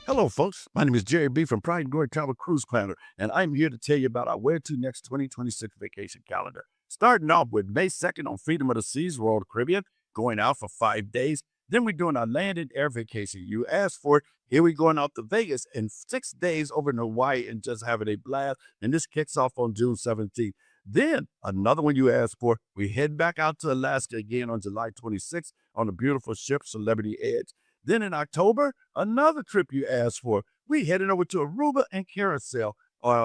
Hello, folks. My name is Jerry B. from Pride and Glory Travel Cruise Planner, and I'm here to tell you about our Where to Next 2026 vacation calendar. Starting off with May 2nd on Freedom of the Seas, Royal Caribbean, going out for 5 days. Then we're doing our land and air vacation. You asked for it. Here we're going out to Vegas in 6 days over in Hawaii and just having a blast. And this kicks off on June 17th. Then another one you asked for, we head back out to Alaska again on July 26th on a beautiful ship, Celebrity Edge. Then in October, another trip you asked for. We headed over to Aruba and Carousel.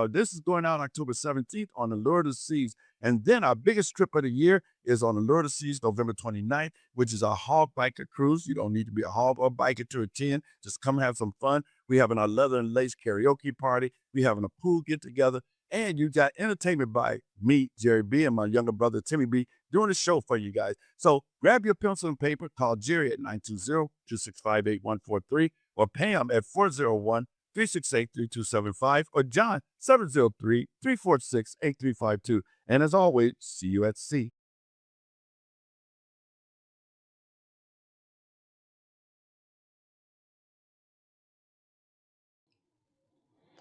This is going out October 17th on the Allure of the Seas. And then our biggest trip of the year is on the Allure of the Seas, November 29th, which is our hog biker cruise. You don't need to be a hog or biker to attend. Just come have some fun. We having our leather and lace karaoke party. We having a pool get together. And you got entertainment by me, Jerry B, and my younger brother, Timmy B, doing the show for you guys. So grab your pencil and paper, call Jerry at 920-265-8143, or Pam at 401-368-3275, or John 703-346-8352. And as always, see you at sea.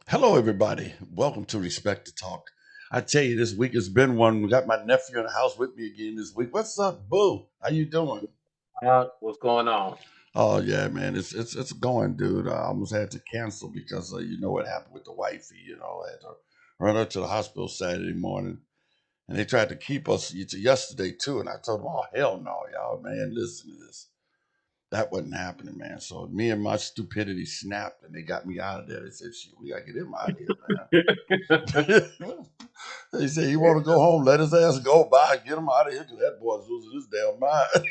Hello, everybody. Welcome to Respect to Talk. I tell you, this week has been one. We got my nephew in the house with me again this week. What's up, Boo? How you doing? What's going on? Oh yeah, man, it's going, dude. I almost had to cancel because you know what happened with the wifey. I had to run her to the hospital Saturday morning, and they tried to keep us yesterday too. And I told them, "Oh hell no, y'all, man, listen to this." That wasn't happening, man. So me and my stupidity snapped, and they got me out of there. They said, "Shit, we gotta get him out of here, man." They say, "You want to go home? Let his ass go by. Get him out of here, because that boy's losing his damn mind."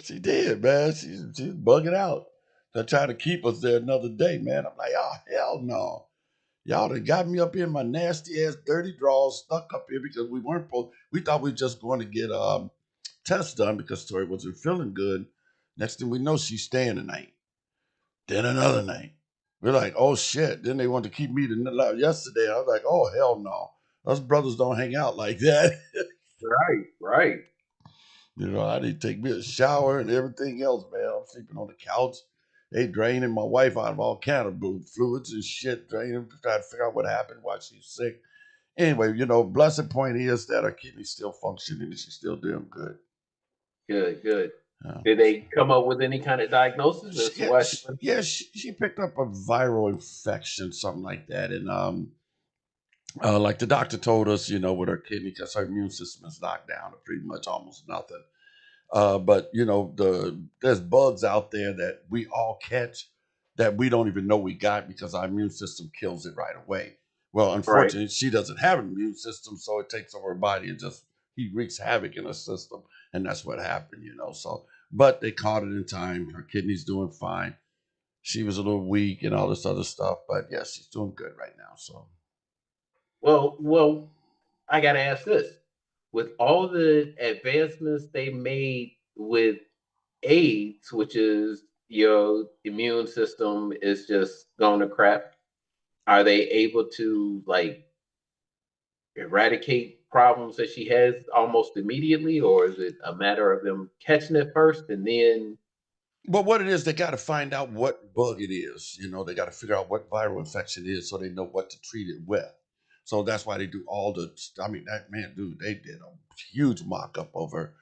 She did, man. She's bugging out. They're trying to keep us there another day, man. I'm like, oh hell no. Y'all done got me up here in my nasty ass dirty drawers, stuck up here because we weren't supposed. We thought we were just going to get tests done because Tori wasn't feeling good. Next thing we know, she's staying the night. Then another night. We're like, oh shit. Then they wanted to keep me yesterday. I was like, oh hell no. Us brothers don't hang out like that. Right, right. I need to take me a shower and everything else, man. I'm sleeping on the couch. They draining my wife out of all kind of fluids and shit, draining, trying to figure out what happened, why she's sick. Anyway, blessed point is that her kidney's still functioning and she's still doing good. Good, good. Yeah. Did they come up with any kind of diagnosis as to why She picked up a viral infection, something like that, and like the doctor told us, with her kidney, because her immune system is knocked down to pretty much almost nothing. But there's bugs out there that we all catch that we don't even know we got because our immune system kills it right away. Well, right? unfortunately, she doesn't have an immune system, so it takes over her body and just he wreaks havoc in her system, and that's what happened. So, but they caught it in time. Her kidney's doing fine. She was a little weak and all this other stuff, but yes, she's doing good right now. So, Well, I gotta ask this. With all the advancements they made with AIDS, which is your immune system is just going to crap, are they able to like eradicate problems that she has almost immediately, or is it a matter of them catching it first and then but what it is, they got to find out what bug it is. They got to figure out what viral infection it is so they know what to treat it with. So that's why they do all the. I mean, that man, dude, they did a huge mock up over,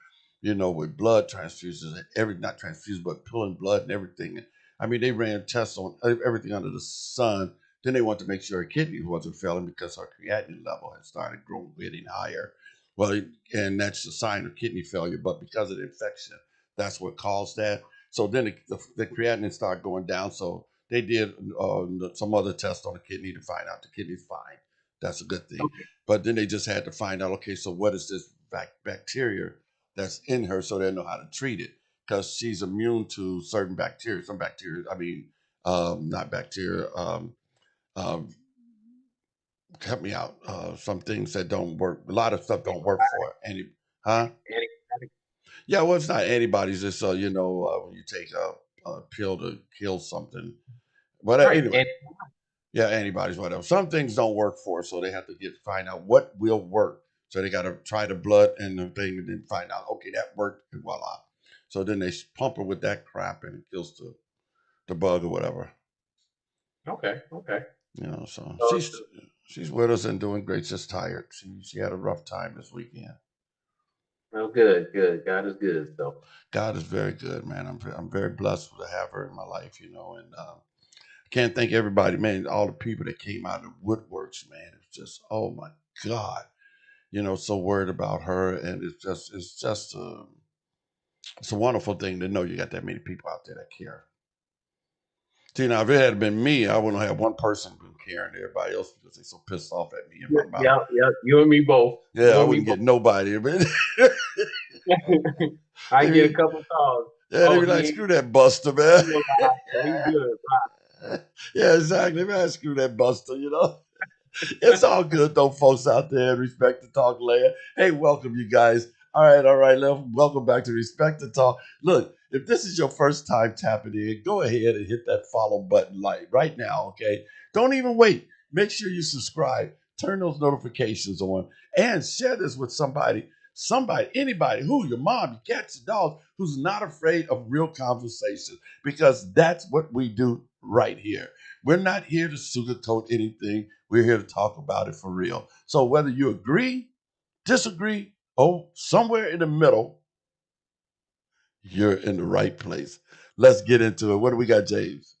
with blood transfusions and not transfusions, but pulling blood and everything. I mean, they ran tests on everything under the sun. Then they wanted to make sure her kidney wasn't failing because her creatinine level had started getting higher. Well, and that's a sign of kidney failure. But because of the infection, that's what caused that. So then the creatinine started going down. So they did some other tests on the kidney to find out the kidney's fine. That's a good thing. okay. But then they just had to find out, okay, so what is this bacteria that's in her so they know how to treat it? Because she's immune to certain bacteria. Some bacteria, I mean, not bacteria, um, help me out. Some things that don't work, a lot of stuff don't work for her. Huh? Antibiotic. Yeah, well, it's not antibodies. It's when you take a pill to kill something. But Right. anyway, And yeah, antibodies, whatever. Some things don't work for us, so they have to find out what will work. So they got to try the blood and the thing, and then find out, okay, that worked, and voila. So then they pump her with that crap and it kills the bug or whatever. Okay. Okay. So So, she's with us and doing great. Just tired. She had a rough time this weekend. oh, good. Good. God is good. So. God is very good, man. I'm very blessed to have her in my life, and I can't thank everybody, man. All the people that came out of the woodworks, man. It's just, oh my God, so worried about her, and it's a wonderful thing to know you got that many people out there that care. See, now if it had been me, I wouldn't have one person been caring. Everybody else because they're so pissed off at me and Yeah. my mouth. Yeah. Yeah. You and me both. Yeah, You I and me wouldn't both. get nobody. I they get a be, couple calls. yeah, they Oh, be he like, ain't screw that Buster, man. doing well. He good. Yeah, exactly, man. Screw that Buster. It's all good though, folks out there. Respect the Talk Land. Hey, welcome you guys. All right. Welcome back to Respect the Talk. Look, if this is your first time tapping in, go ahead and hit that follow button right now, okay? Don't even wait. Make sure you subscribe, turn those notifications on, and share this with anybody, your mom, your cats, your dogs, who's not afraid of real conversation, because that's what we do right here. We're not here to sugarcoat anything. We're here to talk about it for real. So whether you agree, disagree, or somewhere in the middle, you're in the right place. Let's get into it. What do we got, James?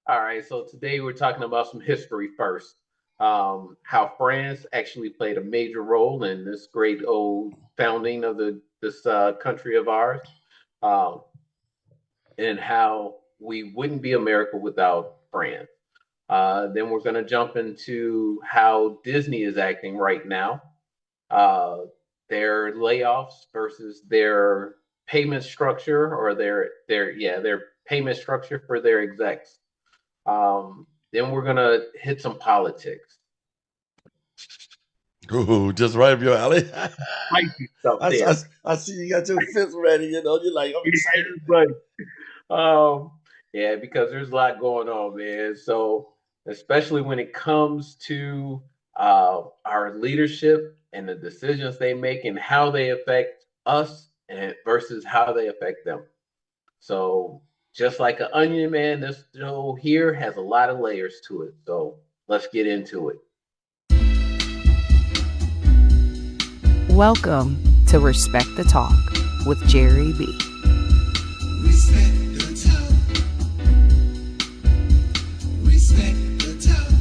All right. So today we're talking about some history first. How France actually played a major role in this great old founding of this country of ours, um, and how we wouldn't be America without France. Then we're going to jump into how Disney is acting right now, uh, their layoffs versus their payment structure, or their payment structure for their execs. Then we're gonna hit some politics. Ooh, just right up your alley. Spicy stuff I, I, there. I see you got your fist ready. You're like, I'm excited. But um, yeah, because there's a lot going on, man. So especially when it comes to our leadership and the decisions they make and how they affect us and versus how they affect them. So just like an onion, man, this show here has a lot of layers to it. So let's get into it. Welcome to Respect the Talk with Jerry B. Respect the talk. Respect the talk.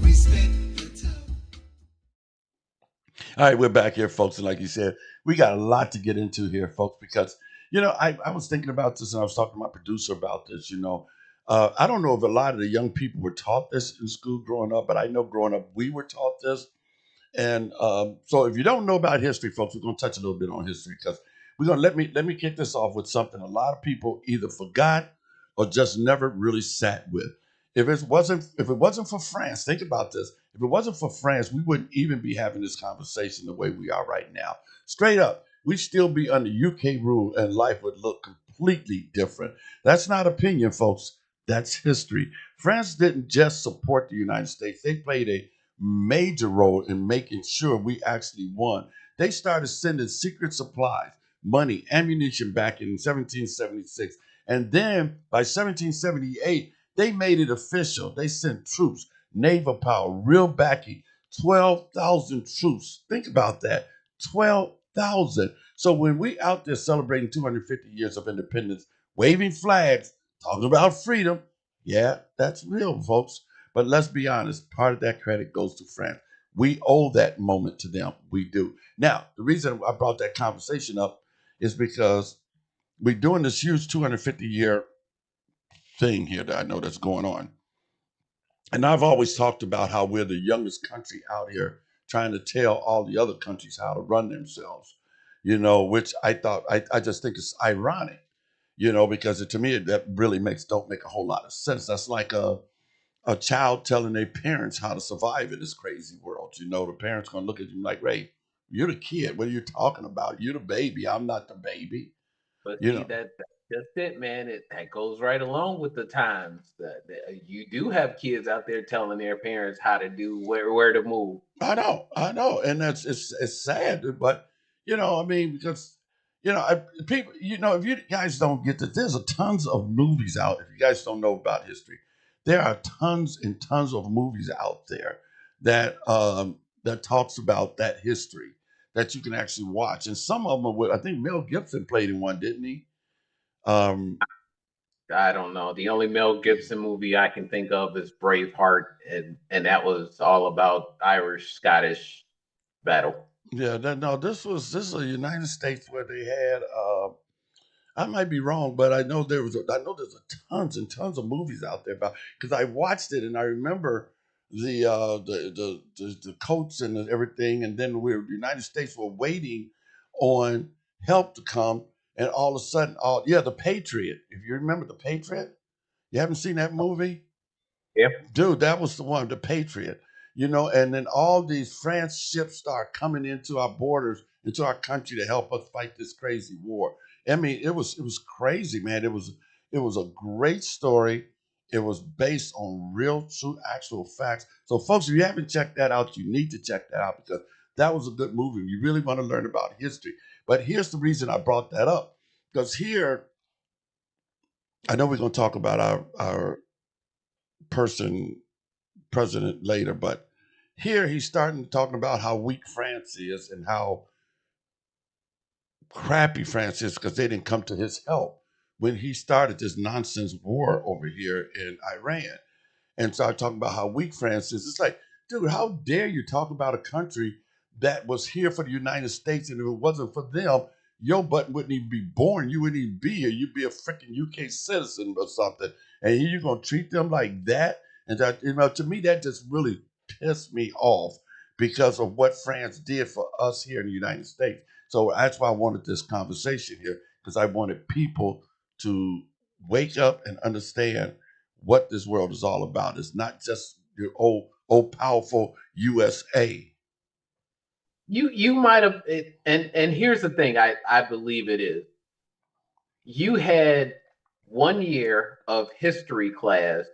Respect the talk. All right, we're back here, folks. And like you said, we got a lot to get into here, folks, because, I was thinking about this and I was talking to my producer about this. I don't know if a lot of the young people were taught this in school growing up, but I know growing up we were taught this. And so, if you don't know about history, folks, we're going to touch a little bit on history because we're going to let me kick this off with something a lot of people either forgot or just never really sat with. If it wasn't for France, think about this. If it wasn't for France, we wouldn't even be having this conversation the way we are right now. Straight up, we'd still be under UK rule and life would look completely different. That's not opinion, folks. That's history. France didn't just support the United States; they played a major role in making sure we actually won. They started sending secret supplies, money, ammunition back in 1776. And then by 1778, they made it official. They sent troops, naval power, real backing, 12,000 troops. Think about that, 12,000. So when we out there celebrating 250 years of independence, waving flags, talking about freedom, yeah, that's real, folks. But let's be honest, part of that credit goes to France. We owe that moment to them. We do. Now, the reason I brought that conversation up is because we're doing this huge 250-year thing here that I know that's going on. And I've always talked about how we're the youngest country out here trying to tell all the other countries how to run themselves, which I just think is ironic, because to me, that really don't make a whole lot of sense. That's like a child telling their parents how to survive in this crazy world. The parents gonna look at you like, Ray, you're the kid. What are you talking about? You're the baby. I'm not the baby. But You see, know. that's it, man. That goes right along with the times. You do have kids out there telling their parents how to do where to move. I know, and it's sad, but I mean, because People, if you guys don't get this, there's a tons of movies out. If you guys don't know about history, there are tons and tons of movies out there that talks about that history that you can actually watch, and some of them are with. I think Mel Gibson played in one, didn't he? Um, I don't know. The only Mel Gibson movie I can think of is Braveheart, and that was all about Irish Scottish battle. yeah, no, this is a United States where they had. I might be wrong, but I know I know there's a tons and tons of movies out there about because I watched it and I remember the coats and everything, and then the United States were waiting on help to come, and all of a sudden, the Patriot. If you remember the Patriot, you haven't seen that movie? Yep. Dude, that was the one, the Patriot. And then all these France ships start coming into our borders, into our country to help us fight this crazy war. I mean, it was crazy, man. It was a great story. It was based on real, true, actual facts. So, folks, if you haven't checked that out, you need to check that out because that was a good movie. You really want to learn about history. But here's the reason I brought that up. Because here, I know we're going to talk about our person president later, but here he's starting talking about how weak France is and how crappy France is because they didn't come to his help when he started this nonsense war over here in Iran and started talking about how weak France is. It's like, dude, how dare you talk about a country that was here for the United States, and if it wasn't for them, your butt wouldn't even be born. You wouldn't even be here. You'd be a freaking UK citizen or something. And here you're gonna treat them like that. And that, to me, that just really pissed me off because of what France did for us here in the United States. So that's why I wanted this conversation here, because I wanted people to wake up and understand what this world is all about. It's not just your old powerful USA. You might have and here's the thing, I believe it is. You had 1 year of history class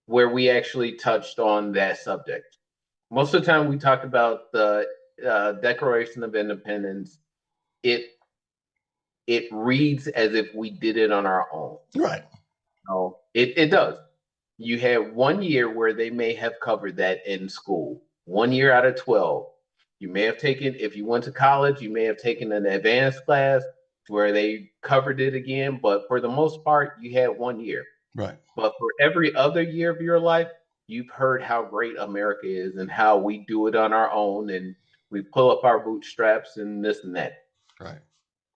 where we actually touched on that subject. Most of the time we talked about the Declaration of Independence. It it reads as if we did it on our own. Right. No, it does. You had 1 year where they may have covered that in school. 1 year out of 12. You may have taken, if you went to college, you may have taken an advanced class where they covered it again. But for the most part, you had 1 year. Right. But for every other year of your life, you've heard how great America is and how we do it on our own and we pull up our bootstraps and this and that. Right.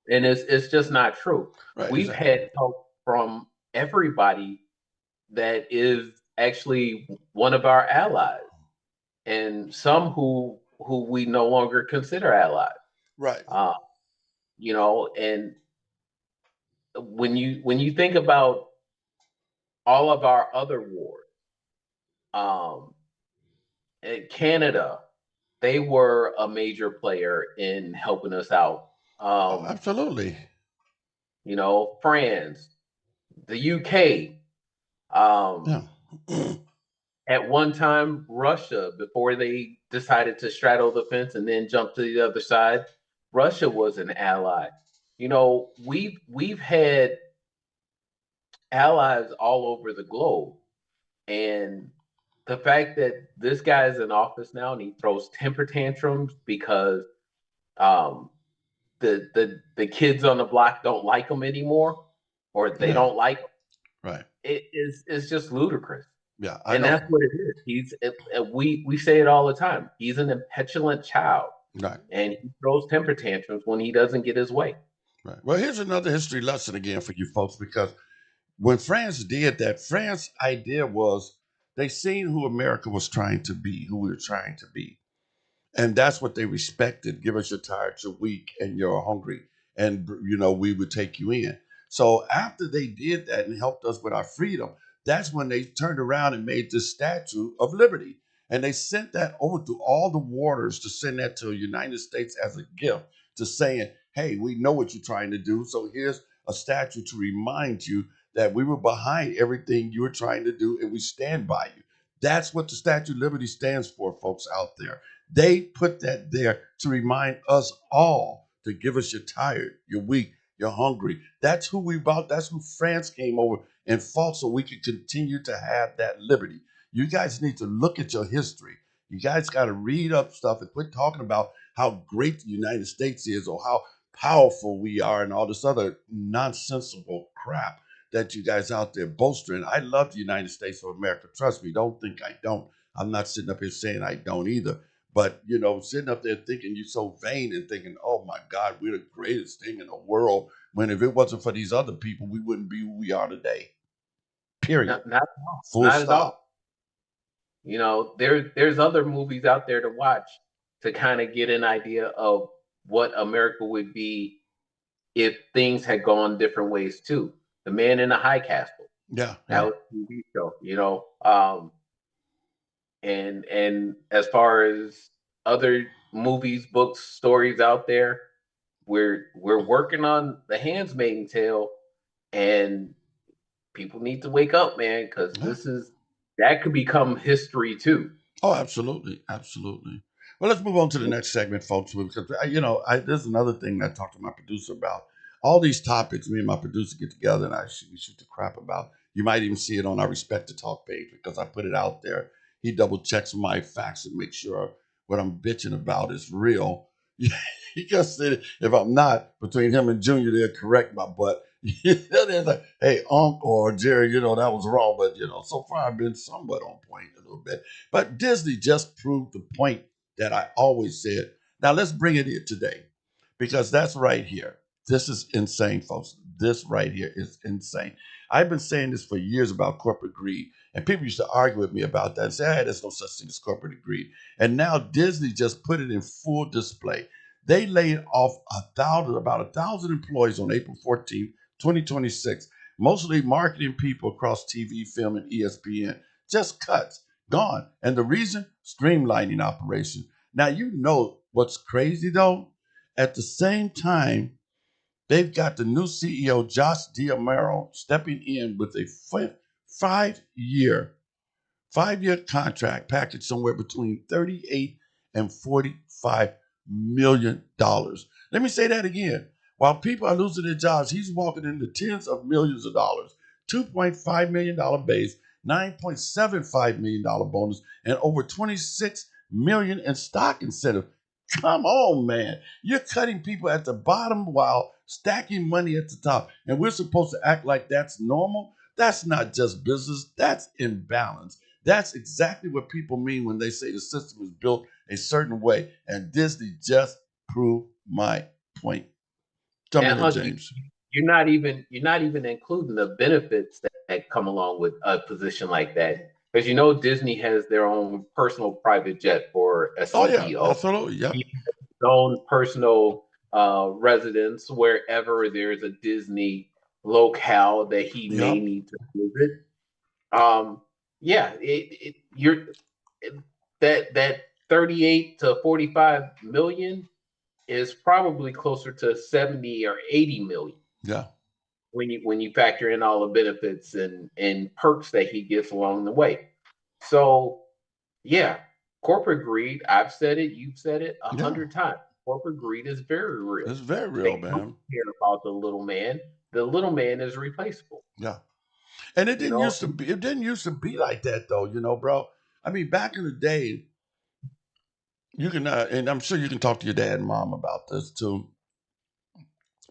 And it's just not true. Right. We've Exactly. had help from everybody that is actually one of our allies, and some who we no longer consider allies. Right. And when you think about all of our other wars, in Canada, they were a major player in helping us out. Absolutely. France, the UK, Yeah. at one time, Russia, before they decided to straddle the fence and then jump to the other side, Russia was an ally. We've had allies all over the globe, and the fact that this guy is in office now and he throws temper tantrums because um, the kids on the block don't like him anymore, or they Yeah. don't like him, Right. it's just ludicrous. Yeah. I And know. that's what it is. We say it all the time. He's an impetulant child, Right. and he throws temper tantrums when he doesn't get his way. Right. Well, here's another history lesson again for you folks, because when France did that, France idea was they seen who America was trying to be, who we were trying to be. And that's what they respected. Give us your tired, you're weak, and you're hungry. And, we would take you in. So after they did that and helped us with our freedom, that's when they turned around and made this Statue of Liberty. And they sent that over to all the waters to send that to the United States as a gift, to saying, hey, we know what you're trying to do. So here's a statue to remind you that we were behind everything you were trying to do and we stand by you. That's what the Statue of Liberty stands for, folks out there. They put that there to remind us all to give us your tired, you're weak, You're hungry. That's who we bought. That's who France came over and fought so we could continue to have that liberty. You guys need to look at your history. You guys got to read up stuff and quit talking about how great the United States is or how powerful we are and all this other nonsensical crap that you guys out there bolstering. I love the United States of America. Trust me, don't think I don't. I'm not sitting up here saying I don't either. But sitting up there thinking you're so vain and thinking, oh my God, we're the greatest thing in the world. When if it wasn't for these other people, we wouldn't be who we are today. Period. Not at all. Full Not at stop. all. There's other movies out there to watch to kind of get an idea of what America would be if things had gone different ways too. The Man in the High Castle. Yeah. That was a TV show, and as far as other movies, books, stories out there, we're working on The Handmaid's Tale, and people need to wake up, man, because that could become history too. Oh, absolutely, absolutely. Well, let's move on to the next segment, folks, because there's another thing that I talked to my producer about. All these topics, me and my producer get together and we shoot the crap about. You might even see it on our Respect to Talk page because I put it out there. He double checks my facts and makes sure what I'm bitching about is real. He just said if I'm not, between him and Junior, they'll correct my butt. They're like, hey, Unc or Jerry, that was wrong. But, so far I've been somewhat on point a little bit. But Disney just proved the point that I always said. Now let's bring it in today because that's right here. This is insane, folks. This right here is insane. I've been saying this for years about corporate greed, and people used to argue with me about that and say, hey, there's no such thing as corporate greed. And now Disney just put it in full display. They laid off about 1,000 employees on April 14th, 2026, mostly marketing people across TV, film, and ESPN. Just cuts, gone. And the reason? Streamlining operation. Now, what's crazy though? At the same time, they've got the new CEO, Josh D'Amaro, stepping in with a five-year 5-year contract package somewhere between 38 and 45 million dollars. Let me say that again. While people are losing their jobs, he's walking into tens of millions of dollars. $2.5 million base, $9.75 million bonus, and over $26 million in stock incentive. Come on, man. You're cutting people at the bottom while stacking money at the top. And we're supposed to act like that's normal? That's not just business, that's imbalance. That's exactly what people mean when they say the system is built a certain way. And Disney just proved my point. Jump in And here, Hunt, James. you're not even including the benefits that come along with a position like that. Because Disney has their own personal private jet for a Oh, yeah, CEO. absolutely. Yep. He has his own personal residence wherever there's a Disney locale that he may need to visit. That 38 to 45 million is probably closer to 70 or 80 million. Yeah. When you factor in all the benefits and perks that he gets along the way. So yeah, corporate greed, I've said it, you've said it 100 times. Corporate greed is very real. It's very real, They man. don't care about the little man. The little man is replaceable. Yeah. And it didn't used to be like that though, bro. I mean, back in the day, you can and I'm sure you can talk to your dad and mom about this too.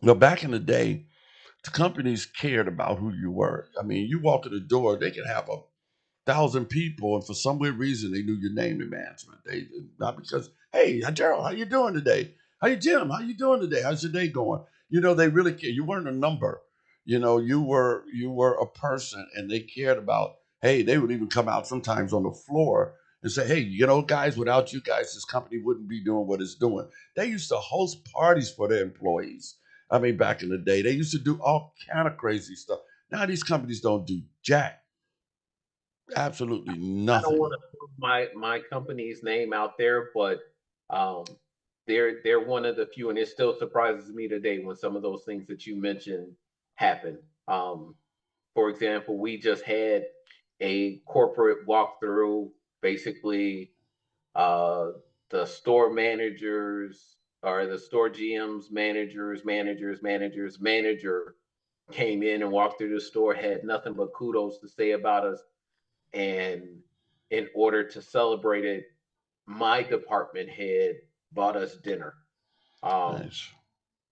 Back in the day, the companies cared about who you were. I mean, you walk in the door, they could have 1,000 people, and for some weird reason, they knew your name in management. They not because, hey, Gerald, how you doing today? Hey, Jim, how you doing today? How's your day going? They really care. You weren't a number. You were a person, and they cared about. Hey, they would even come out sometimes on the floor and say, hey, guys, without you guys, this company wouldn't be doing what it's doing. They used to host parties for their employees. I mean, back in the day, they used to do all kind of crazy stuff. Now these companies don't do jack. Absolutely nothing. I don't want to put my company's name out there, but they're one of the few, and it still surprises me today when some of those things that you mentioned happen. For example, we just had a corporate walkthrough. Basically, the store managers, or the store GMs, manager came in and walked through the store, had nothing but kudos to say about us. And in order to celebrate it, my department head bought us dinner. Um, Nice.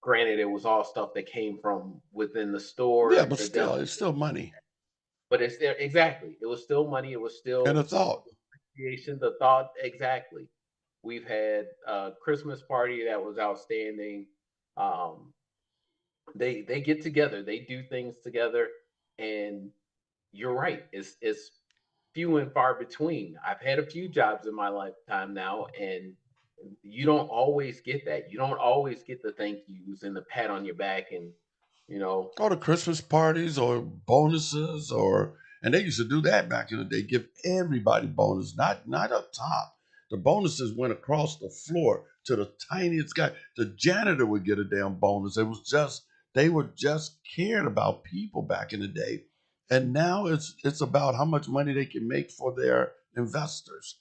Granted, it was all stuff that came from within the store, Yeah, but the still, deli, it's still money but it's there exactly. It was still money. It was and a still thought. creation, the thought exactly. We've had a Christmas party that was outstanding. Um, they get together, they do things together, and you're right. It's few and far between. I've had a few jobs in my lifetime now, and you don't always get that. You don't always get the thank yous and the pat on your back, and you know, Go to Christmas parties or bonuses, or and they used to do that back in the day. Give everybody bonus, not up top. The bonuses went across the floor to the tiniest guy. The janitor would get a damn bonus. It was just they were just cared about people back in the day, and now it's about how much money they can make for their investors.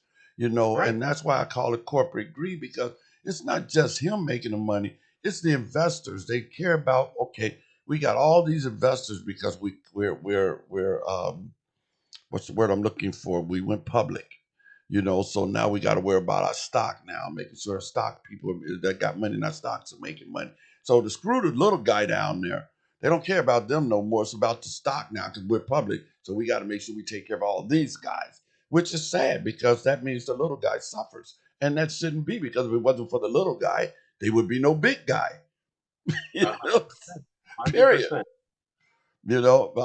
right, And that's why I call it corporate greed, because it's not just him making the money; it's the investors. They care about, okay, we got all these investors because we're what's the word I'm looking for? We went public, so now we got to worry about our stock now, making sure stock people that got money in our stocks are making money. So to screw the little guy down there, they don't care about them no more. It's about the stock now because we're public. So we got to make sure we take care of all these guys, which is sad because that means the little guy suffers. And that shouldn't be, because if it wasn't for the little guy, there would be no big guy. You a know? hundred Period. percent, I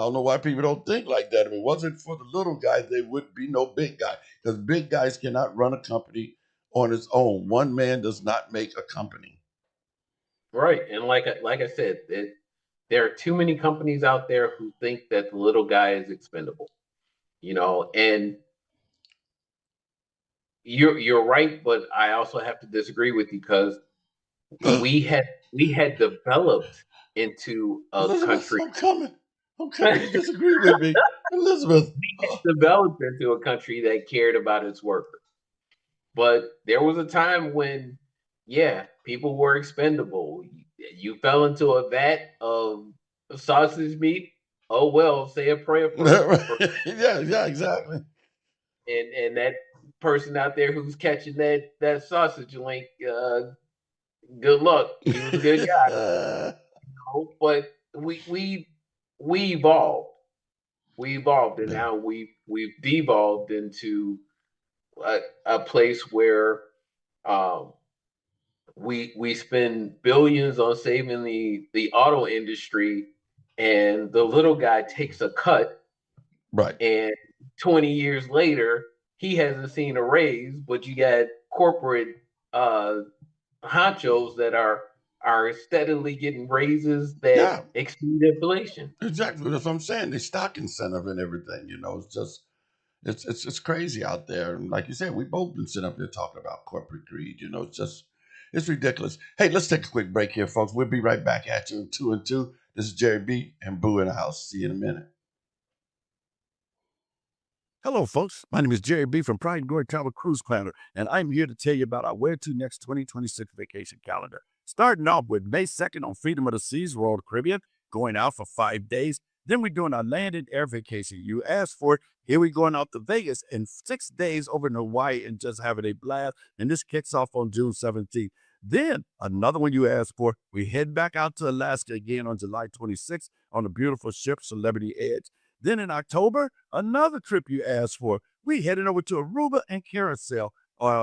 don't know why people don't think like that. If it wasn't for the little guys, there would be no big guy, because big guys cannot run a company on its own. One man does not make a company. right. And like I said, there are too many companies out there who think that the little guy is expendable. And you're right, but I also have to disagree with you because we had we had developed into a Elizabeth, country I'm coming. I'm coming. You we disagree with me. Elizabeth. had developed into a country that cared about its workers. But there was a time when, yeah, people were expendable. You fell into a vat of sausage meat. Oh well, say a prayer for Yeah, yeah, exactly. and that person out there who's catching that sausage link. Good luck. He was a good guy, but we evolved. We evolved, and Yeah, now we've devolved into a place where um, we spend billions on saving the auto industry, and the little guy takes a cut, right. and 20 years later he hasn't seen a raise, but you got corporate uh, honchos that are steadily getting raises that Yeah, exceed inflation. exactly. That's what I'm saying. The stock incentive and everything, it's just it's crazy out there. And like you said, we both been sitting up there talking about corporate greed. It's ridiculous. Hey, let's take a quick break here, folks. We'll be right back at you in 2 and 2. This is Jerry B and Boo in the house. See you in a minute. Hello, folks. My name is Jerry B from Pride and Glory Travel Cruise Planner, and I'm here to tell you about our Where to Next 2026 vacation calendar. Starting off with May 2nd on Freedom of the Seas, Royal Caribbean, going out for 5 days. Then we're doing our land and air vacation. You asked for it. Here we're going out to Vegas in 6 days over in Hawaii and just having a blast. And this kicks off on June 17th. Then another one you asked for, we head back out to Alaska again on July 26th on the beautiful ship Celebrity Edge. Then in October, another trip you asked for. We heading over to Aruba and Carousel.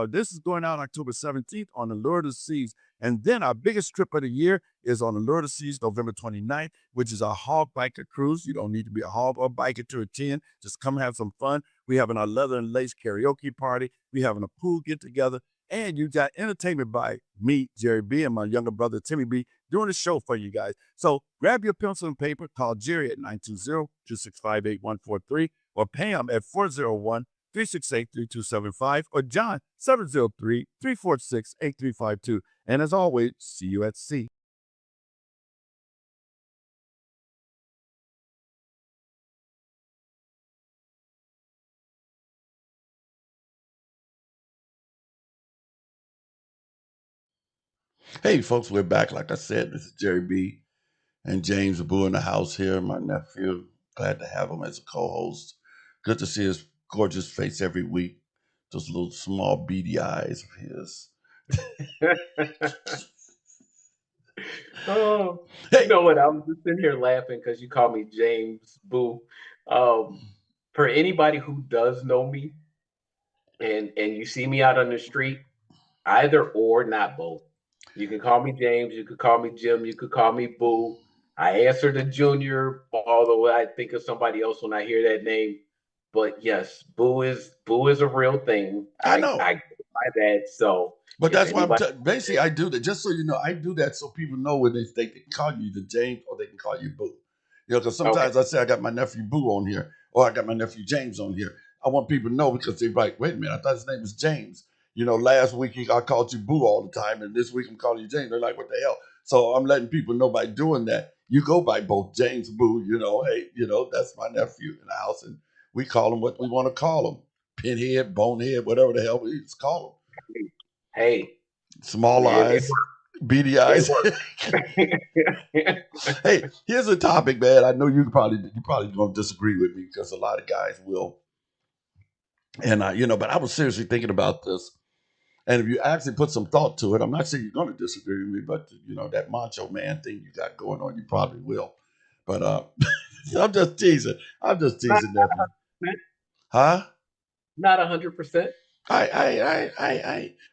This is going out October 17th on the Allure of the Seas. And then our biggest trip of the year is on the Allure of the Seas, November 29th, which is our hog biker cruise. You don't need to be a hog or biker to attend. Just come have some fun. We having our leather and lace karaoke party. We having a pool get together. And you got entertainment by me, Jerry B, and my younger brother, Timmy B, doing the show for you guys. So grab your pencil and paper, call Jerry at 920-265-8143, or Pam at 401-368-3275, or John 703-346-8352. And as always, see you at sea. Hey, folks, we're back. Like I said, this is Jerry B. and James Abu in the house here. My nephew, glad to have him as a co-host. Good to see his gorgeous face every week. Those little small beady eyes of his. Oh, you Hey, know what? I was just sitting here laughing because you call me James Boo. Um, for anybody who does know me and you see me out on the street, either or, not both. You can call me James, you could call me Jim, you could call me Boo. I answer to Junior, although I think of somebody else when I hear that name. But yes, Boo is a real thing. I I know. go by that. So But if that's why anybody, basically I do that. Just so you know, I do that so people know when they can call you the James or they can call you Boo. You know, because okay, sometimes I say I got my nephew Boo on here or I got my nephew James on here. I want people to know because they're like, wait a minute, I thought his name was James. You know, last week I called you Boo all the time, and this week I'm calling you James. They're like, what the hell? So I'm letting people know by doing that. You go by both James Boo, you know, hey, you know, that's my nephew in the house, and we call him what we want to call him. Pinhead, bonehead, whatever the hell we just call hey, him. Small it eyes, beady it eyes. works. Hey, here's a topic, man. I know you probably gonna disagree with me because a lot of guys will. And you know, but I was seriously thinking about this. And if you actually put some thought to it, I'm not saying you're gonna disagree with me, but you know, that macho man thing you got going on, you probably will. But I'm just teasing. I'm just not teasing, nephew. Huh? not 100%.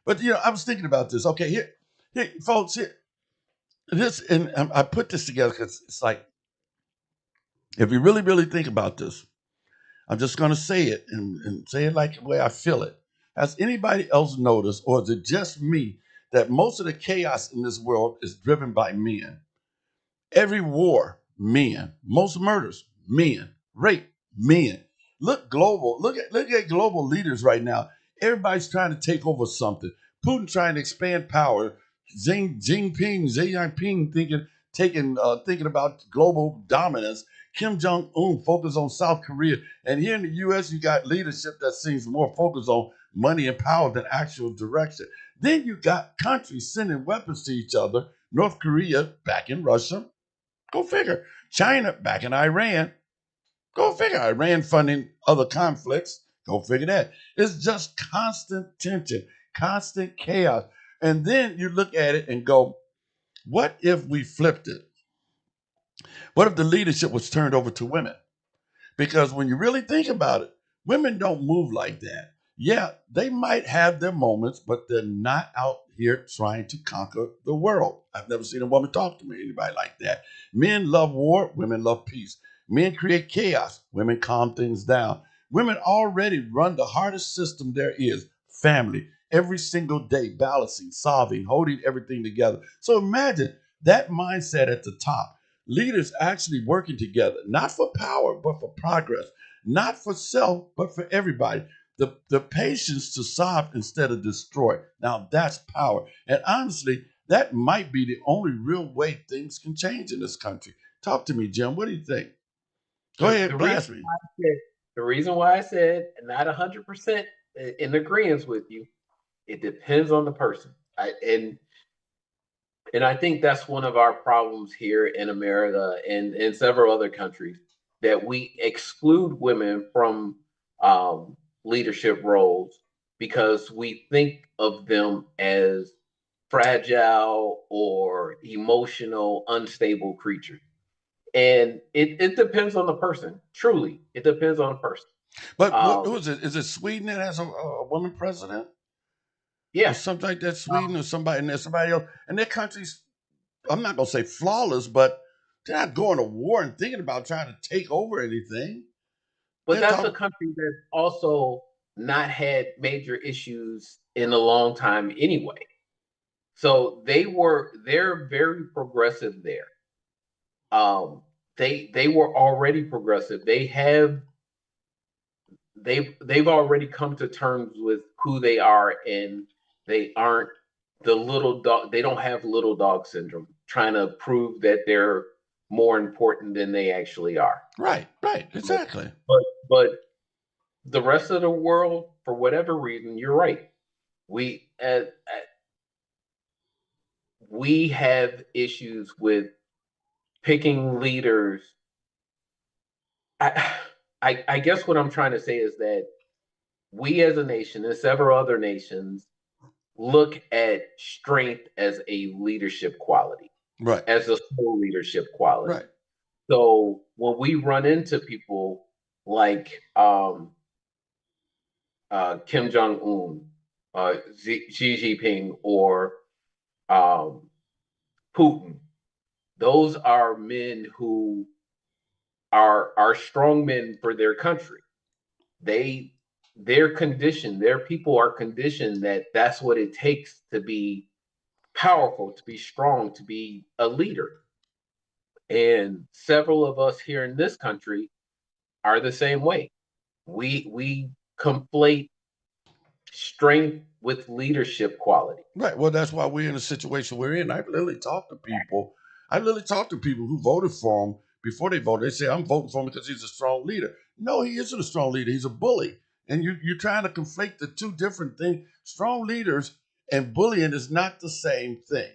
But you know, I was thinking about this. Okay, here, folks, here, this, and I put this together because it's like, if you really, really think about this, I'm just going to say it and say it like the way I feel it. Has anybody else noticed, or is it just me, that most of the chaos in this world is driven by men? Every war, men. Most murders, men. Rape, men. Look global. Look at global leaders right now. Everybody's trying to take over something. Putin trying to expand power. Xi Jinping thinking about global dominance. Kim Jong Un focused on South Korea, and here in the U.S. you got leadership that seems more focused on money and power than actual direction. Then you got countries sending weapons to each other. North Korea back in Russia, go figure. China back in Iran. Go figure. Iran funding other conflicts. Go figure that. It's just constant tension, constant chaos. And then you look at it and go, what if we flipped it? What if the leadership was turned over to women? Because when you really think about it, women don't move like that. Yeah, they might have their moments, but they're not out here trying to conquer the world. I've never seen a woman talk to me, anybody like that. Men love war, women love peace. Men create chaos, women calm things down. Women already run the hardest system there is, family, every single day, balancing, solving, holding everything together. So imagine that mindset at the top, leaders actually working together, not for power, but for progress, not for self, but for everybody. The patience to solve instead of destroy. Now that's power. And honestly, that might be the only real way things can change in this country. Talk to me, Jim. What do you think? Go The ahead, reason blast me. why I said the reason why I said not 100% in agreement with you, it depends on the person. And I think that's one of our problems here in America and in several other countries, that we exclude women from leadership roles because we think of them as fragile or emotional, unstable creatures. And it depends on the person. Truly, it depends on the person. But what Um, was it? Is it Sweden that has a woman president? Or yeah, something like that, um, Sweden or somebody, and there's somebody else. And their country's, I'm not gonna say flawless, but they're not going to war and thinking about trying to take over anything. but They're that's a talking. country that's also not had major issues in a long time anyway. So they're very progressive there. Um, they were already progressive. They've already come to terms with who they are, and they aren't the little dog. They don't have little dog syndrome, trying to prove that they're more important than they actually are. Right, exactly. But the rest of the world, for whatever reason, you're right. We we have issues with picking leaders. I, I guess what I'm trying to say is that we as a nation and several other nations look at strength as a leadership quality, Right. as a sole leadership quality. Right. So when we run into people like Kim Jong Un, Xi Jinping, or um, Putin, those are men who are strong men for their country. They they're conditioned. Their people are conditioned that that's what it takes to be powerful, to be strong, to be a leader. And several of us here in this country are the same way. We conflate strength with leadership quality. Right. Well, that's why we're in the situation we're in. I literally talk to people. I literally talk to people who voted for him before they voted. They say, I'm voting for him because he's a strong leader. No, he isn't a strong leader. He's a bully. And you're trying to conflate the two different things. Strong leaders and bullying is not the same thing.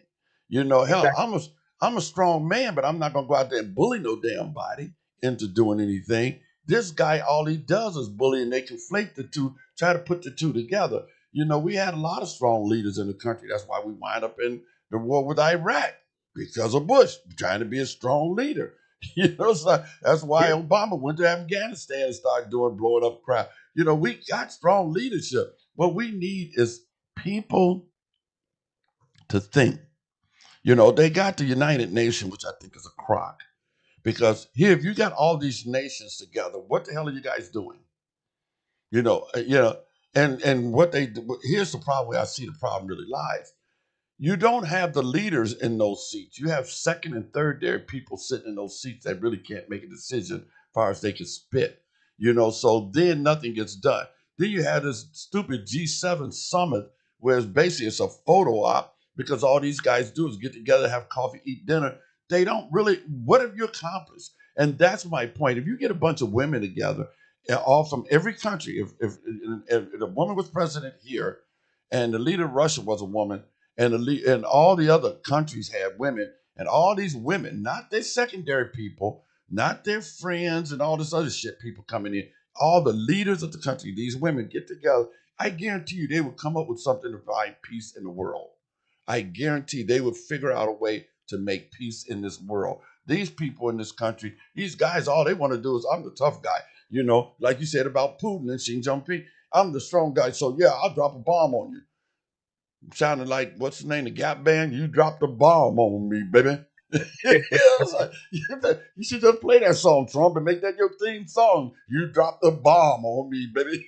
Hell, Exactly. I'm a strong man, but I'm not gonna go out there and bully no damn body into doing anything. This guy, all he does is bully, and they conflate the two, try to put the two together. We had a lot of strong leaders in the country. That's why we wind up in the war with Iraq because of Bush trying to be a strong leader. So that's why Yeah. Obama went to Afghanistan and started blowing up crap. We got strong leadership. What we need is people to think. They got the United Nations, which I think is a crock. Because here, if you got all these nations together, what the hell are you guys doing? You know, uh, you know, and what they do, here's the problem where I see the problem really lies. You don't have the leaders in those seats. You have second and third tier people sitting in those seats that really can't make a decision as far as they can spit. So then nothing gets done. Then you have this stupid G7 summit where it's a photo op because all these guys do is get together, have coffee, eat dinner. They don't really, what have you accomplished? And that's my point. If you get a bunch of women together, all from every country, if a woman was president here and the leader of Russia was a woman, and all the other countries have women, and all these women, not their secondary people, not their friends, and all this other shit people coming in. All the leaders of the country, these women get together. I guarantee you, they would come up with something to provide peace in the world. I guarantee they would figure out a way to make peace in this world. These people in this country, these guys, all they want to do is, I'm the tough guy. Like you said about Putin and Xi Jinping, I'm the strong guy. So yeah, I'll drop a bomb on you. Sounded like, what's the name, the Gap Band? You dropped a bomb on me, baby. You should just play that song, Trump, and make that your theme song. You dropped a bomb on me, baby.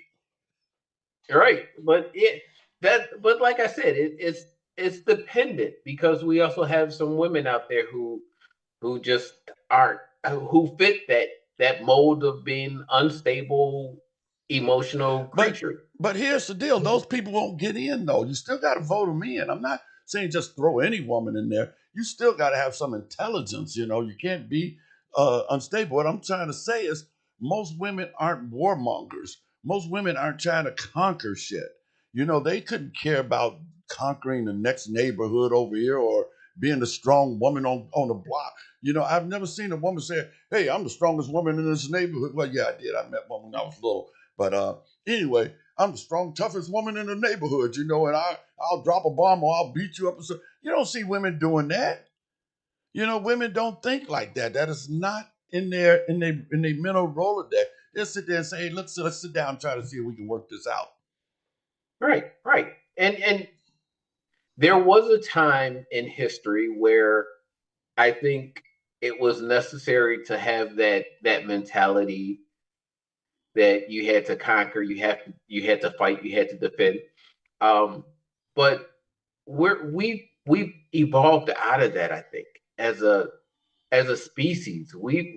Right. But like I said, it's dependent because we also have some women out there who just aren't, who fit that mold of being unstable emotional But creature. but here's the deal: those people won't get in though. You still got to vote them in. I'm not saying just throw any woman in there. You still got to have some intelligence. You can't be unstable. What I'm trying to say is, most women aren't warmongers. Most women aren't trying to conquer shit. They couldn't care about conquering the next neighborhood over here or being the strong woman on the block. I've never seen a woman say, "Hey, I'm the strongest woman in this neighborhood." Well, yeah, I did. I met one when I was little, but anyway, I'm the strong, toughest woman in the neighborhood, and I'll drop a bomb or I'll beat you up. You don't see women doing that. Women don't think like that. That is not in their mental Rolodex. They'll sit there and say, hey, let's sit down and try to see if we can work this out. Right, right. And there was a time in history where I think it was necessary to have that mentality that you had to conquer, you had to fight, you had to defend. Um, but we've evolved out of that, I think, as a species. We've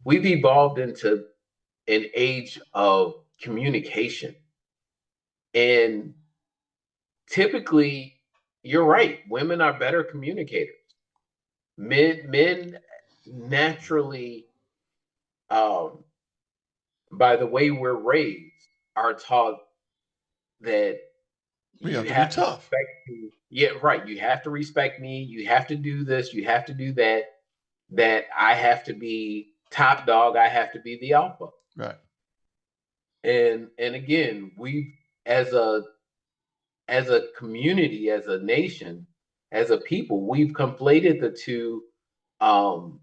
evolved into an age of communication. And typically, you're right, women are better communicators. Men naturally, um, by the way we're raised, are taught that We you have to be have to tough. respect me. Yeah, right. You have to respect me. You have to do this. You have to do that. That I have to be top dog. I have to be the alpha. Right. And again, we as a as a community, as a nation, as a people, we've conflated the two um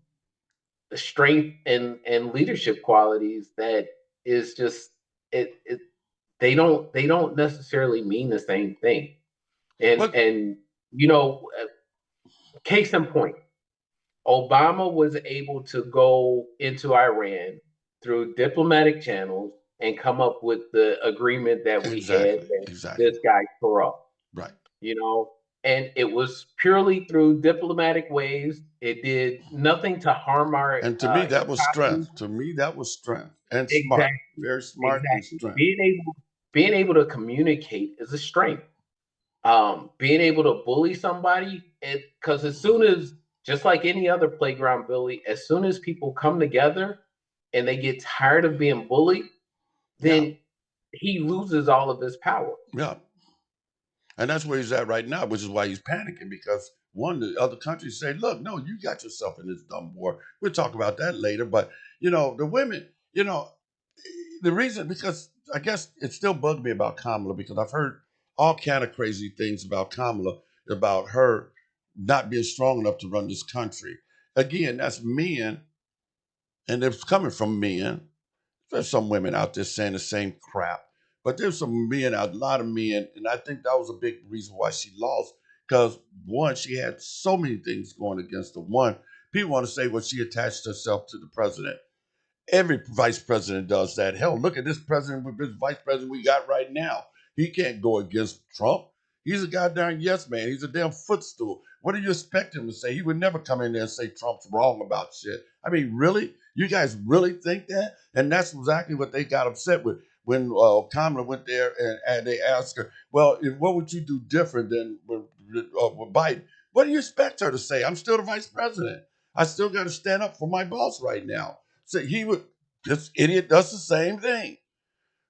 strength and leadership qualities that is just it they don't necessarily mean the same thing. And What? and you know, case in point, Obama was able to go into Iran through diplomatic channels and come up with the agreement that we had Exactly. that Exactly. this guy corrupt, Right. you know, and it was purely through diplomatic ways. It did nothing to harm our And to me, that was economy. strength. To me, that was strength and smart. Exactly, Very smart and exactly. strength. Being able to communicate is a strength. Being able to bully somebody, because as soon as, just like any other playground bully, as soon as people come together and they get tired of being bullied, Yeah. then he loses all of his power. Yeah. And that's where he's at right now, which is why he's panicking because one, the other countries say, look, no, you got yourself in this dumb war. We'll talk about that later. But, the women, the reason, because I guess it still bugged me about Kamala because I've heard all kind of crazy things about Kamala, about her not being strong enough to run this country. Again, that's men, and it's coming from men. There's some women out there saying the same crap, but there's some men, a lot of men, and I think that was a big reason why she lost. Because one, she had so many things going against her. One, people want to say, well, she attached herself to the president. Every vice president does that. Hell, look at this president with this vice president we got right now. He can't go against Trump. He's a goddamn yes man. He's a damn footstool. What do you expect him to say? He would never come in there and say Trump's wrong about shit. I mean, really? You guys really think that? And that's exactly what they got upset with when Kamala went there and they asked her, well, what would you do different than with Biden? What do you expect her to say? I'm still the vice president. I still got to stand up for my boss right now. So this idiot does the same thing.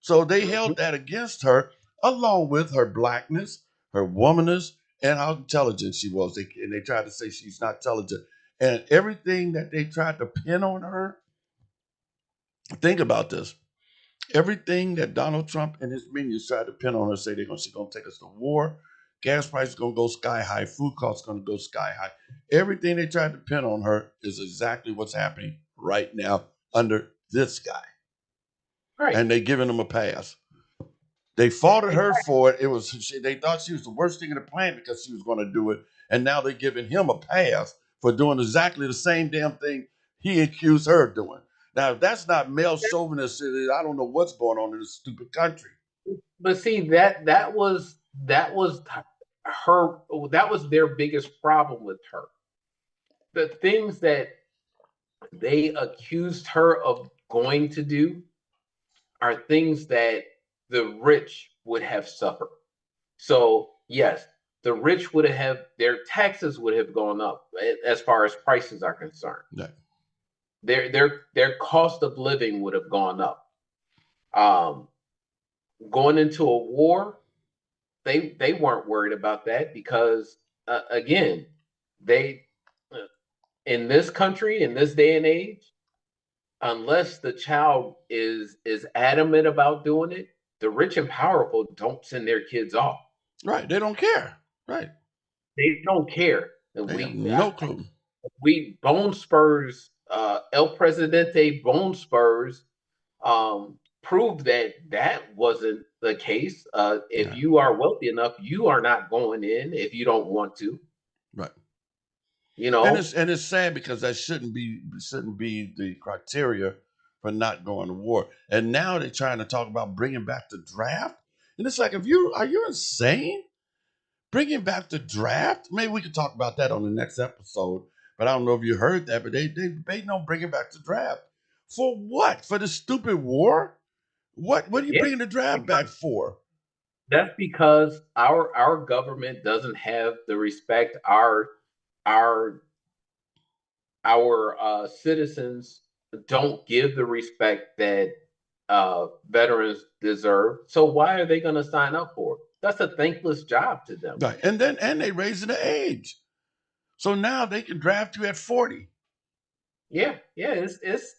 So they held that against her, along with her blackness, her womanness, and how intelligent she was. And they tried to say she's not intelligent. And everything that they tried to pin on her, think about this. Everything that Donald Trump and his minions tried to pin on her, say she's going to take us to war, gas prices going to go sky high, food costs going to go sky high. Everything they tried to pin on her is exactly what's happening right now under this guy. Right. And they giving him a pass. They faulted her for it. They thought she was the worst thing in the planet because she was going to do it, and now they're giving him a pass for doing exactly the same damn thing he accused her of doing. Now, if that's not male chauvinist, I don't know what's going on in this stupid country. But see, that was her, that was their biggest problem with her. The things that they accused her of going to do are things that the rich would have suffered. So yes, the rich would have, their taxes would have gone up as far as prices are concerned. Yeah. Their cost of living would have gone up. Going into a war, they weren't worried about that because again, they in this country, in this day and age, unless the child is adamant about doing it, the rich and powerful don't send their kids off. Right. They don't care. Right. They don't care. And They have no clue. we Bone Spurs, El Presidente Bone Spurs, proved that that wasn't the case. If Yeah. you are wealthy enough, you are not going in if you don't want to. Right. You And know, it's sad because that shouldn't be the criteria for not going to war. And now they're trying to talk about bringing back the draft. And it's like, are you insane? Bringing back the draft? Maybe we could talk about that on the next episode. But I don't know if you heard that. But they debating on bringing back the draft for what? For the stupid war? What are you yeah, bringing the draft back for? that's because our government doesn't have the respect our citizens don't give the respect that veterans deserve. So why are they going to sign up for it? that's a thankless job to them. Right. And they raising the age. So now they can draft you at 40. Yeah, it's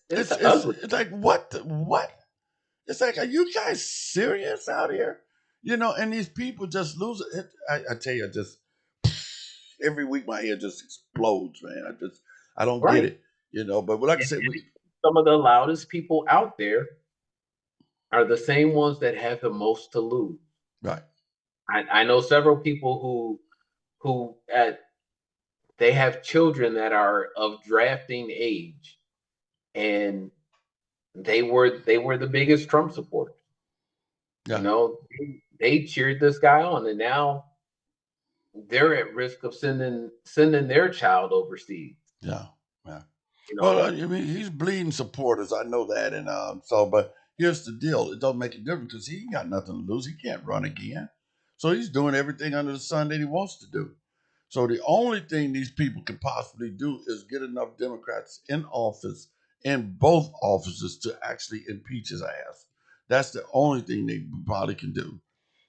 It's ugly. like what? It's like, are you guys serious out here? And these people just lose it. I tell you, just every week my head just explodes, man. I don't get Right. it. But like I And said, some of the loudest people out there are the same ones that have the most to lose. right. I know several people who they have children that are of drafting age, and they were the biggest Trump supporters. You Yeah. know, they cheered this guy on, and now they're at risk of sending their child overseas. Yeah. Yeah. You Well, I know, mean, he's bleeding supporters. I know that, and but here's the deal: it don't make a difference because he ain't got nothing to lose. He can't run again, so he's doing everything under the sun that he wants to do. So the only thing these people can possibly do is get enough Democrats in office in both offices to actually impeach his ass. That's the only thing they probably can do.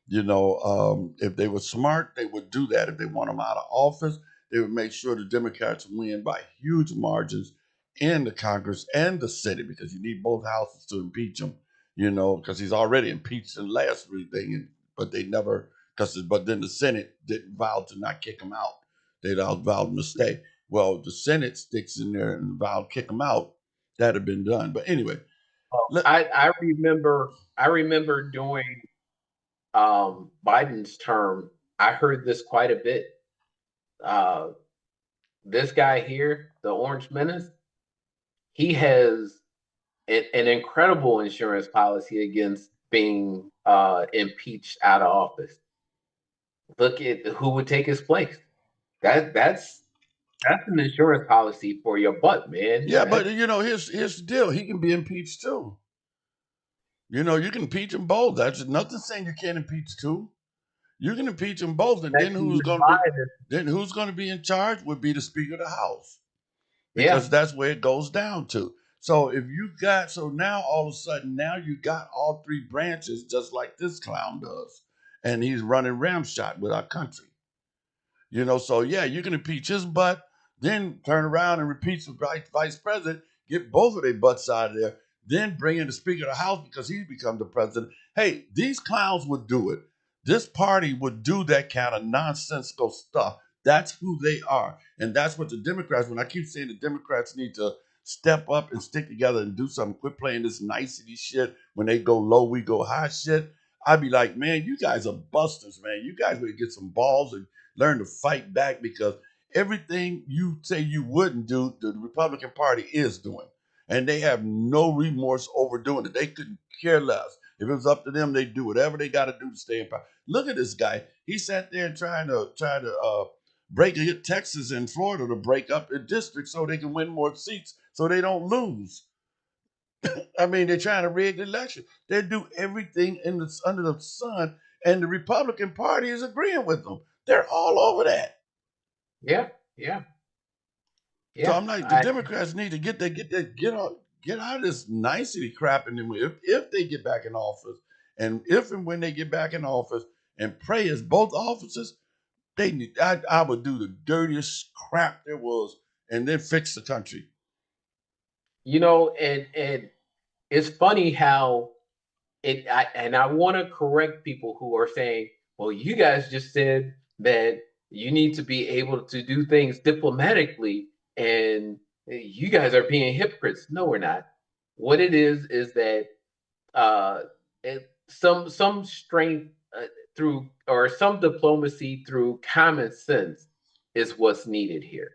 If they were smart, they would do that. If they want him out of office, they would make sure the Democrats win by huge margins in the Congress and the Senate because you need both houses to impeach him. Because he's already impeached in the last thing, but they never. But then the Senate didn't vow to not kick him out. They vowed him to stay. Well, the Senate sticks in there and vowed to kick him out. That had been done. But anyway, let, I remember during Biden's term, I heard this quite a bit. Uh, this guy here, the Orange Menace, he has an incredible insurance policy against being impeached out of office. Look at who would take his place. That's an insurance policy for your butt, man. yeah, but here's the deal: he can be impeached too. You can impeach them both. That's nothing saying you can't impeach two. You can impeach them both, and then who's going to be in charge would be the Speaker of the House Yeah, because that's where it goes down to. So if you got now all of a sudden now you got all three branches just like this clown does, and he's running ramshot with our country. So yeah, you can impeach his butt, then turn around and impeach the vice president, get both of their butts out of there, then bring in the Speaker of the House because he's become the president. Hey, these clowns would do it. This party would do that kind of nonsensical stuff. That's who they are. And that's what the Democrats, when I keep saying the Democrats need to step up and stick together and do something, quit playing this nicety shit. When they go low, we go high shit. I'd be like, man, you guys are busters, man. You guys would get some balls and learn to fight back because everything you say you wouldn't do, the Republican Party is doing. And they have no remorse over doing it. They couldn't care less. If it was up to them, they'd do whatever they got to do to stay in power. Look at this guy. He sat there and trying to break Texas and Florida to break up the district so they can win more seats so they don't lose. I mean, they're trying to rig the election. They do everything under the sun, and the Republican Party is agreeing with them. They're all over that. yeah, yeah, So yeah. I'm like, the Democrats need to get out of this nicety crap, and then if they get back in office, and if and when they get back in office, and pray as both offices, I would do the dirtiest crap there was, and then fix the country. And it's funny how I want to correct people who are saying, well, you guys just said that you need to be able to do things diplomatically, and you guys are being hypocrites. No, we're not. What it is that uh, some strength through or some diplomacy through common sense is what's needed here.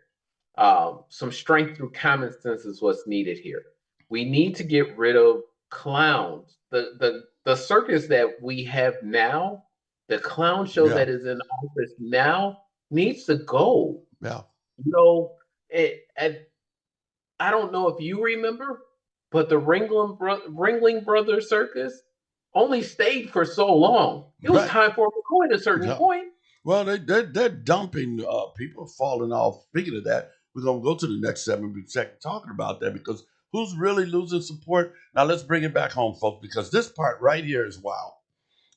Some strength through common sense is what's needed here. We need to get rid of clowns. The circus that we have now, the clown show Yeah. that is in office now needs to go. Yeah. You know, I don't know if you remember, but the Ringling Brothers Circus only stayed for so long. It was Right. time for them to go at a certain Yeah. point. Well, they're dumping people falling off. Speaking of that, we're gonna go to the next 7 seconds talking about that because who's really losing support? Now let's bring it back home, folks, because this part right here is wild,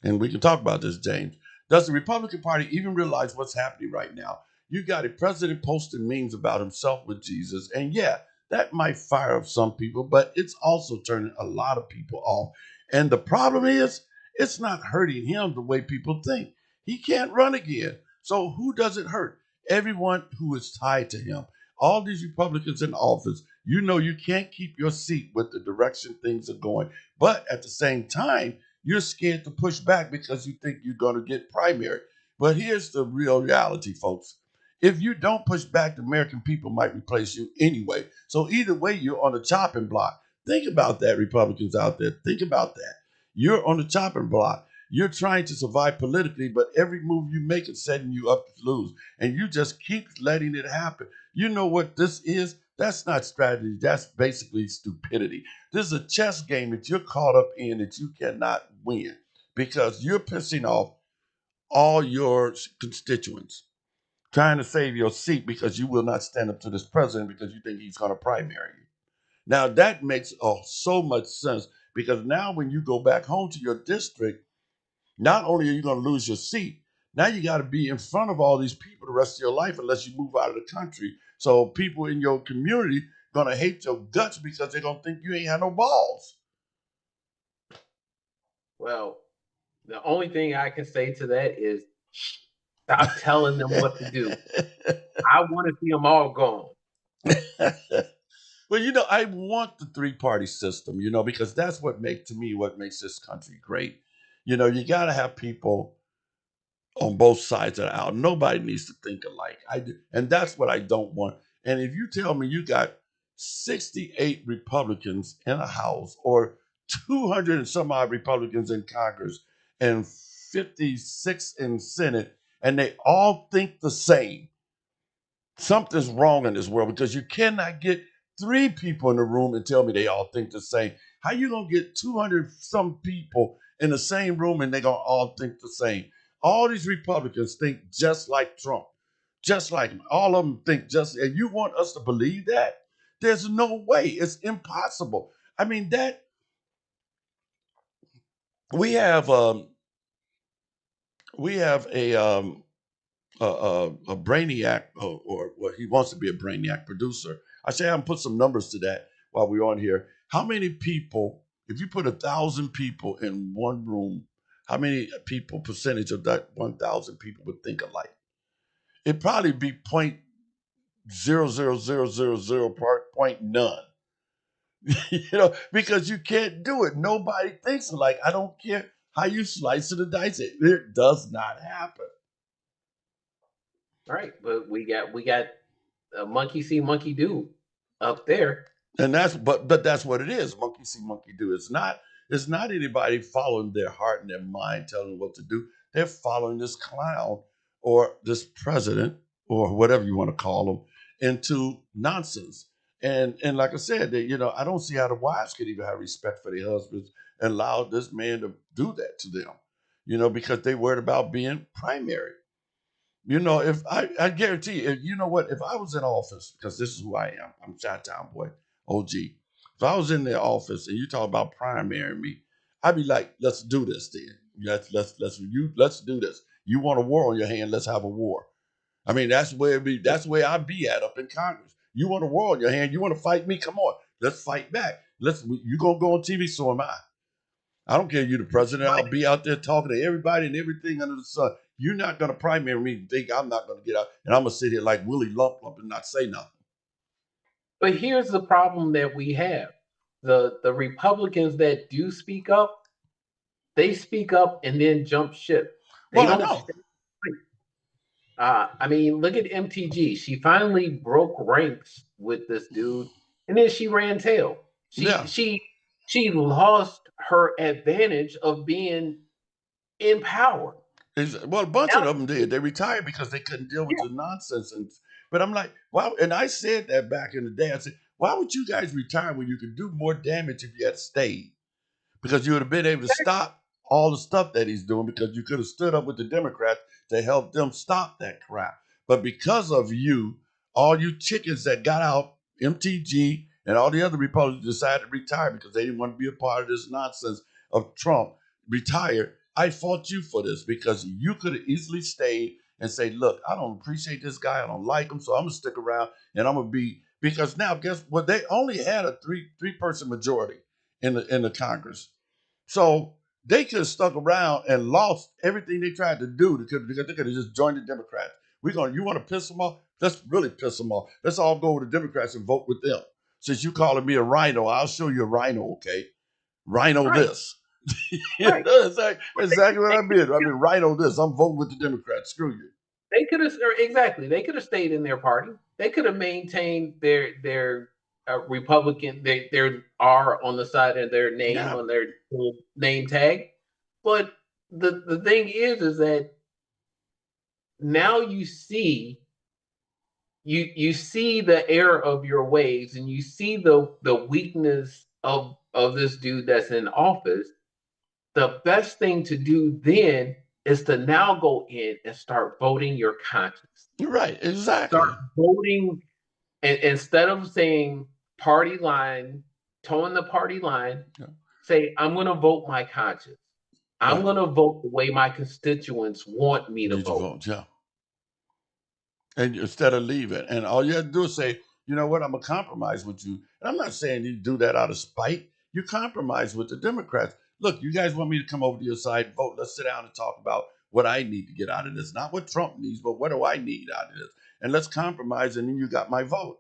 and we can talk about this, James. Does the Republican Party even realize what's happening right now? You got a president posting memes about himself with Jesus, and yeah, that might fire up some people, but it's also turning a lot of people off. And the problem is, it's not hurting him the way people think. He can't run again. So who does it hurt? Everyone who is tied to him. All these Republicans in office, you know you can't keep your seat with the direction things are going. But at the same time, you're scared to push back because you think you're going to get primary. But here's the real reality, folks. If you don't push back, the American people might replace you anyway. So either way, you're on the chopping block. Think about that, Republicans out there. Think about that. You're on the chopping block. You're trying to survive politically, but every move you make is setting you up to lose. And you just keep letting it happen. You know what this is? That's not strategy. That's basically stupidity. This is a chess game that you're caught up in that you cannot win because you're pissing off all your constituents, trying to save your seat because you will not stand up to this president because you think he's going to primary you. Now that makes so much sense because now when you go back home to your district, not only are you going to lose your seat, now you got to be in front of all these people the rest of your life unless you move out of the country. So people in your community gonna hate your guts because they're gonna think you ain't had no balls. Well, the only thing I can say to that is stop telling them what to do. I want to see them all gone. Well, I want the three-party system, because that's what makes this country great. You got to have people on both sides of the aisle. Nobody needs to think alike. I do, and that's what I don't want. And if you tell me you got 68 Republicans in a House or 200 and some odd Republicans in Congress and 56 in Senate, and they all think the same, something's wrong in this world because you cannot get three people in the room and tell me they all think the same. How you gonna get 200 some people in the same room and they gonna all think the same? All these Republicans think just like Trump, just like him. All of them think just. And you want us to believe that? There's no way. It's impossible. I mean that we have a brainiac, or well, he wants to be a brainiac producer. I say I'm put some numbers to that while we're on here. How many people, if you put 1,000 people in one room, how many people, percentage of that 1,000 people would think alike? It'd probably be point zero zero zero zero zero point none. Because you can't do it. Nobody thinks alike. I don't care how you slice it or dice it. It does not happen. All right, but we got a monkey see, monkey do up there. And but that's what it is. Monkey see, monkey do. It's not anybody following their heart and their mind telling them what to do. They're following this clown or this president or whatever you want to call them into nonsense. And like I said, I don't see how the wives could even have respect for their husbands and allow this man to do that to them. Because they worried about being primary. If I guarantee you, you know what, if I was in office, because this is who I am, I'm Chi-Town boy, OG. If I was in the office and you talk about primarying me, I'd be like, let's do this then. Let's do this. You want a war on your hand, let's have a war. I mean, that's where I'd be at up in Congress. You want a war on your hand, you want to fight me? Come on, let's fight back. You gonna go on TV, so am I. I don't care. You the president. I'll be out there talking to everybody and everything under the sun. You're not going to primary me and think I'm not going to get out. And I'm going to sit here like Willie Lump and not say nothing. But here's the problem that we have. The Republicans that do speak up, they speak up and then jump ship. They Well, I don't know. stay. I mean, look at MTG. She finally broke ranks with this dude, and then she ran tail. Yeah. She lost her advantage of being in power. Well, a bunch of them did. They retired because they couldn't deal with the nonsense. But I'm like, wow. And I said that back in the day. I said, why would you guys retire when you could do more damage if you had stayed? Because you would have been able to stop all the stuff that he's doing because you could have stood up with the Democrats to help them stop that crap. But because of you, all you chickens that got out, MTG and all the other Republicans decided to retire because they didn't want to be a part of this nonsense of Trump, retired. I fought you for this because you could have easily stayed and say, look, I don't appreciate this guy. I don't like him. So I'm going to stick around and I'm going to be, because now guess what? They only had a three-person majority in the Congress. So they could have stuck around and lost everything they tried to do because they could have just joined the Democrats. You want to piss them off? Let's really piss them off. Let's all go with the Democrats and vote with them. Since you calling me a rhino, I'll show you a rhino, okay? Rhino Right, this. right. Exactly what They I mean. I mean, rhino this. I'm voting with the Democrats. Screw you. they could have exactly. They could have stayed in their party. They could have maintained their Republican. Their R on the side of their name Yeah. on their little name tag. But the thing is that now you see the error of your ways, and you see the weakness of this dude that's in office. The best thing to do then is to now go in and start voting your conscience. You're right. Start Exactly. voting, and instead of saying party line, towing the party line, Yeah. say, I'm going to vote my conscience. I'm Right. going to vote the way my constituents want me to Need to vote. vote. Yeah. And instead of leaving, and all you have to do is say, you know what, I'm gonna compromise with you. And I'm not saying you do that out of spite. You compromise with the Democrats. Look, you guys want me to come over to your side, vote. Let's sit down and talk about what I need to get out of this. Not what Trump needs, but what do I need out of this? And let's compromise, and then you got my vote.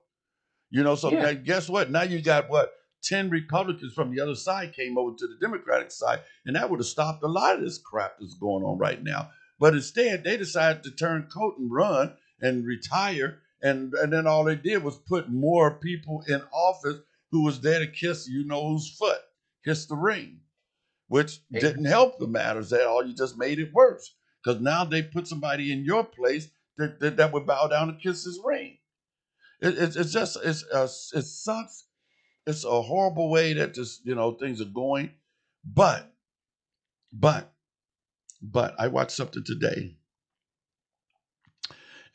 So Yeah, now guess what? Now you got what? 10 Republicans from the other side came over to the Democratic side, and that would have stopped a lot of this crap that's going on right now. But instead, they decided to turn coat and run and retire. And then all they did was put more people in office who was there to kiss you know whose foot, kiss the ring, which didn't help the matters at all. You just made it worse because now they put somebody in your place that would bow down and kiss his ring. It's just it sucks. It's a horrible way that just things are going. But but but I watched something today,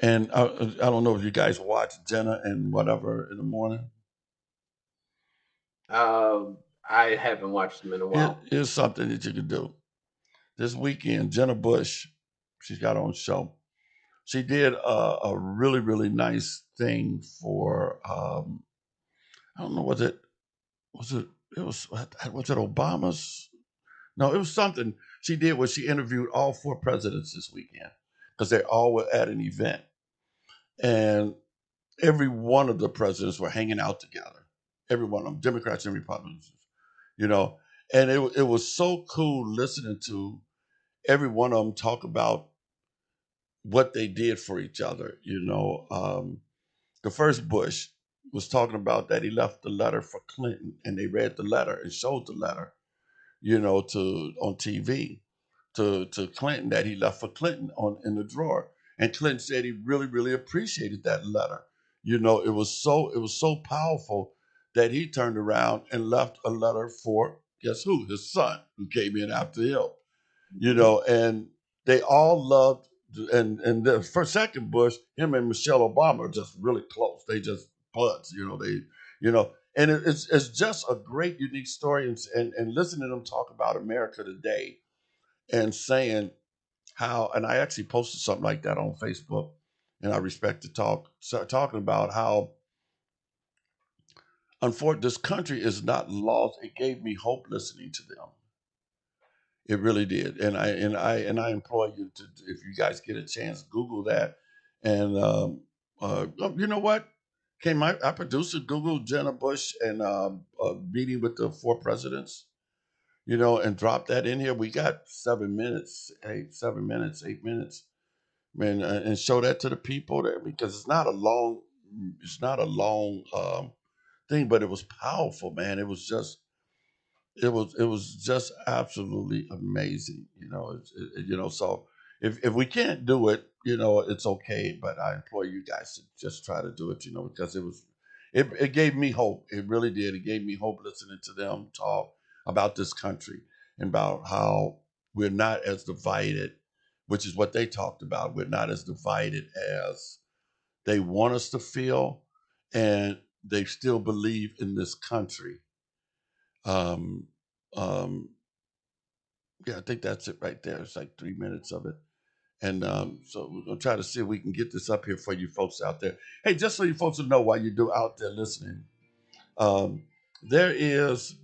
and I don't know if you guys watch Jenna and whatever in the morning. I haven't watched them in a while. Here's something that you can do this weekend. Jenna Bush, she's got her own show. She did a really really nice thing for I don't know was it was it Obama's. No, it was something she did where she interviewed all four presidents this weekend because they all were at an event. And every one of the presidents were hanging out together. Every one of them, Democrats and Republicans, you know. And it was so cool listening to every one of them talk about what they did for each other. The first Bush was talking about that he left the letter for Clinton, and they read the letter and showed the letter, to on TV to Clinton that he left for Clinton on in the drawer. And Clinton said he really, really appreciated that letter. It was so powerful that he turned around and left a letter for guess who? His son, who came in after him. And they all loved and the first second Bush, him and Michelle Obama are just really close. They just buds, and it's just a great unique story and listening to them talk about America today and saying how, and I actually posted something like that on Facebook, and I respect to talk, start talking about how unfortunately this country is not lost. It gave me hope listening to them. It really did, and I implore you to, if you guys get a chance, Google that, and you know what? Came my producer Google Jenna Bush and meeting with the four presidents, and drop that in here. We got 7 minutes, 8 minutes, man, and show that to the people there because it's not a long thing, but it was powerful, man. It was just absolutely amazing, So if we can't do it, it's okay. But I implore you guys to just try to do it, because it gave me hope. It really did. It gave me hope listening to them talk about this country and about how we're not as divided, which is what they talked about. We're not as divided as they want us to feel, and they still believe in this country. Um, um, Yeah, I think that's it right there. It's like 3 minutes of it. And so we're gonna try to see if we can get this up here for you folks out there. Hey, just so you folks will know while you're out there listening, um, there is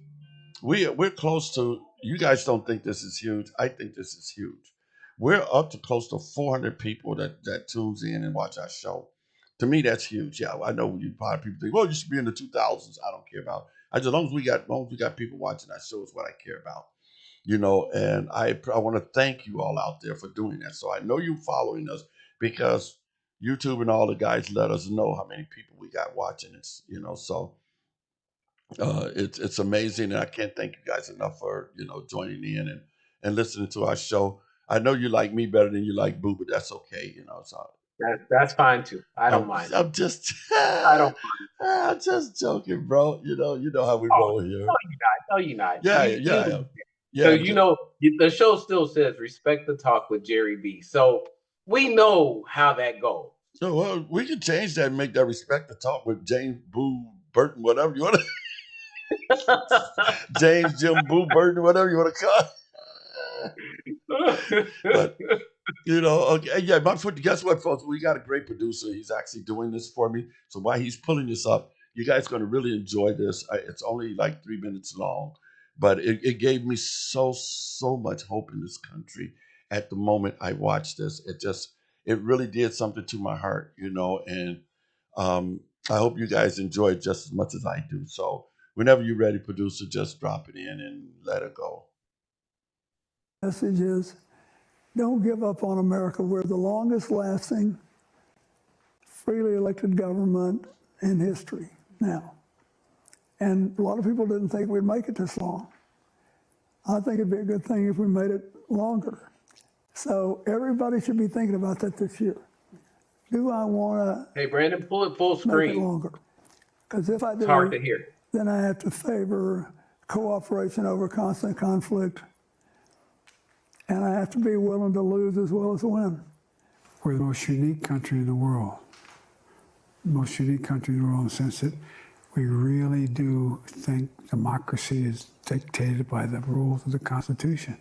we're close to. You guys don't think this is huge. I think this is huge. We're up to close to 400 people that tunes in and watch our show. To me, that's huge. Yeah, I know you probably people think, well, you should be in the 2000s. I don't care about. As long as we got people watching our show is what I care about. And I want to thank you all out there for doing that. So I know you following us because YouTube and all the guys let us know how many people we got watching. So it's amazing, and I can't thank you guys enough for joining in and listening to our show. I know you like me better than you like Boo, but that's okay. So That's fine too. I don't mind. I'm just I don't. I'm just joking, bro. You know how we Oh, roll here. no, you're not. No, you're not. Yeah, You, yeah, you, yeah. so I'm the show still says respect the talk with Jerry B. So we know how that goes. So well, we can change that and make that respect the talk with James Boo Burton, whatever you want to James Jim Boo Burton, whatever you want to call it. But okay, yeah, guess what, folks? We got a great producer. He's actually doing this for me. So while he's pulling this up, you guys are going to really enjoy this. It's only like 3 minutes long, but it gave me so much hope in this country at the moment I watched this. It really did something to my heart, and I hope you guys enjoy it just as much as I do. So whenever you're ready, producer, just drop it in and let it go. Message is, don't give up on America. We're the longest lasting, freely elected government in history now. And a lot of people didn't think we'd make it this long. I think it'd be a good thing if we made it longer. So everybody should be thinking about that this year. Do I want to Hey, Brandon, pull it full make it screen. longer? Because if I It's hard do, to hear. then I have to favor cooperation over constant conflict. And I have to be willing to lose as well as win. We're the most unique country in the world. The most unique country in the world in the sense that we really do think democracy is dictated by the rules of the Constitution.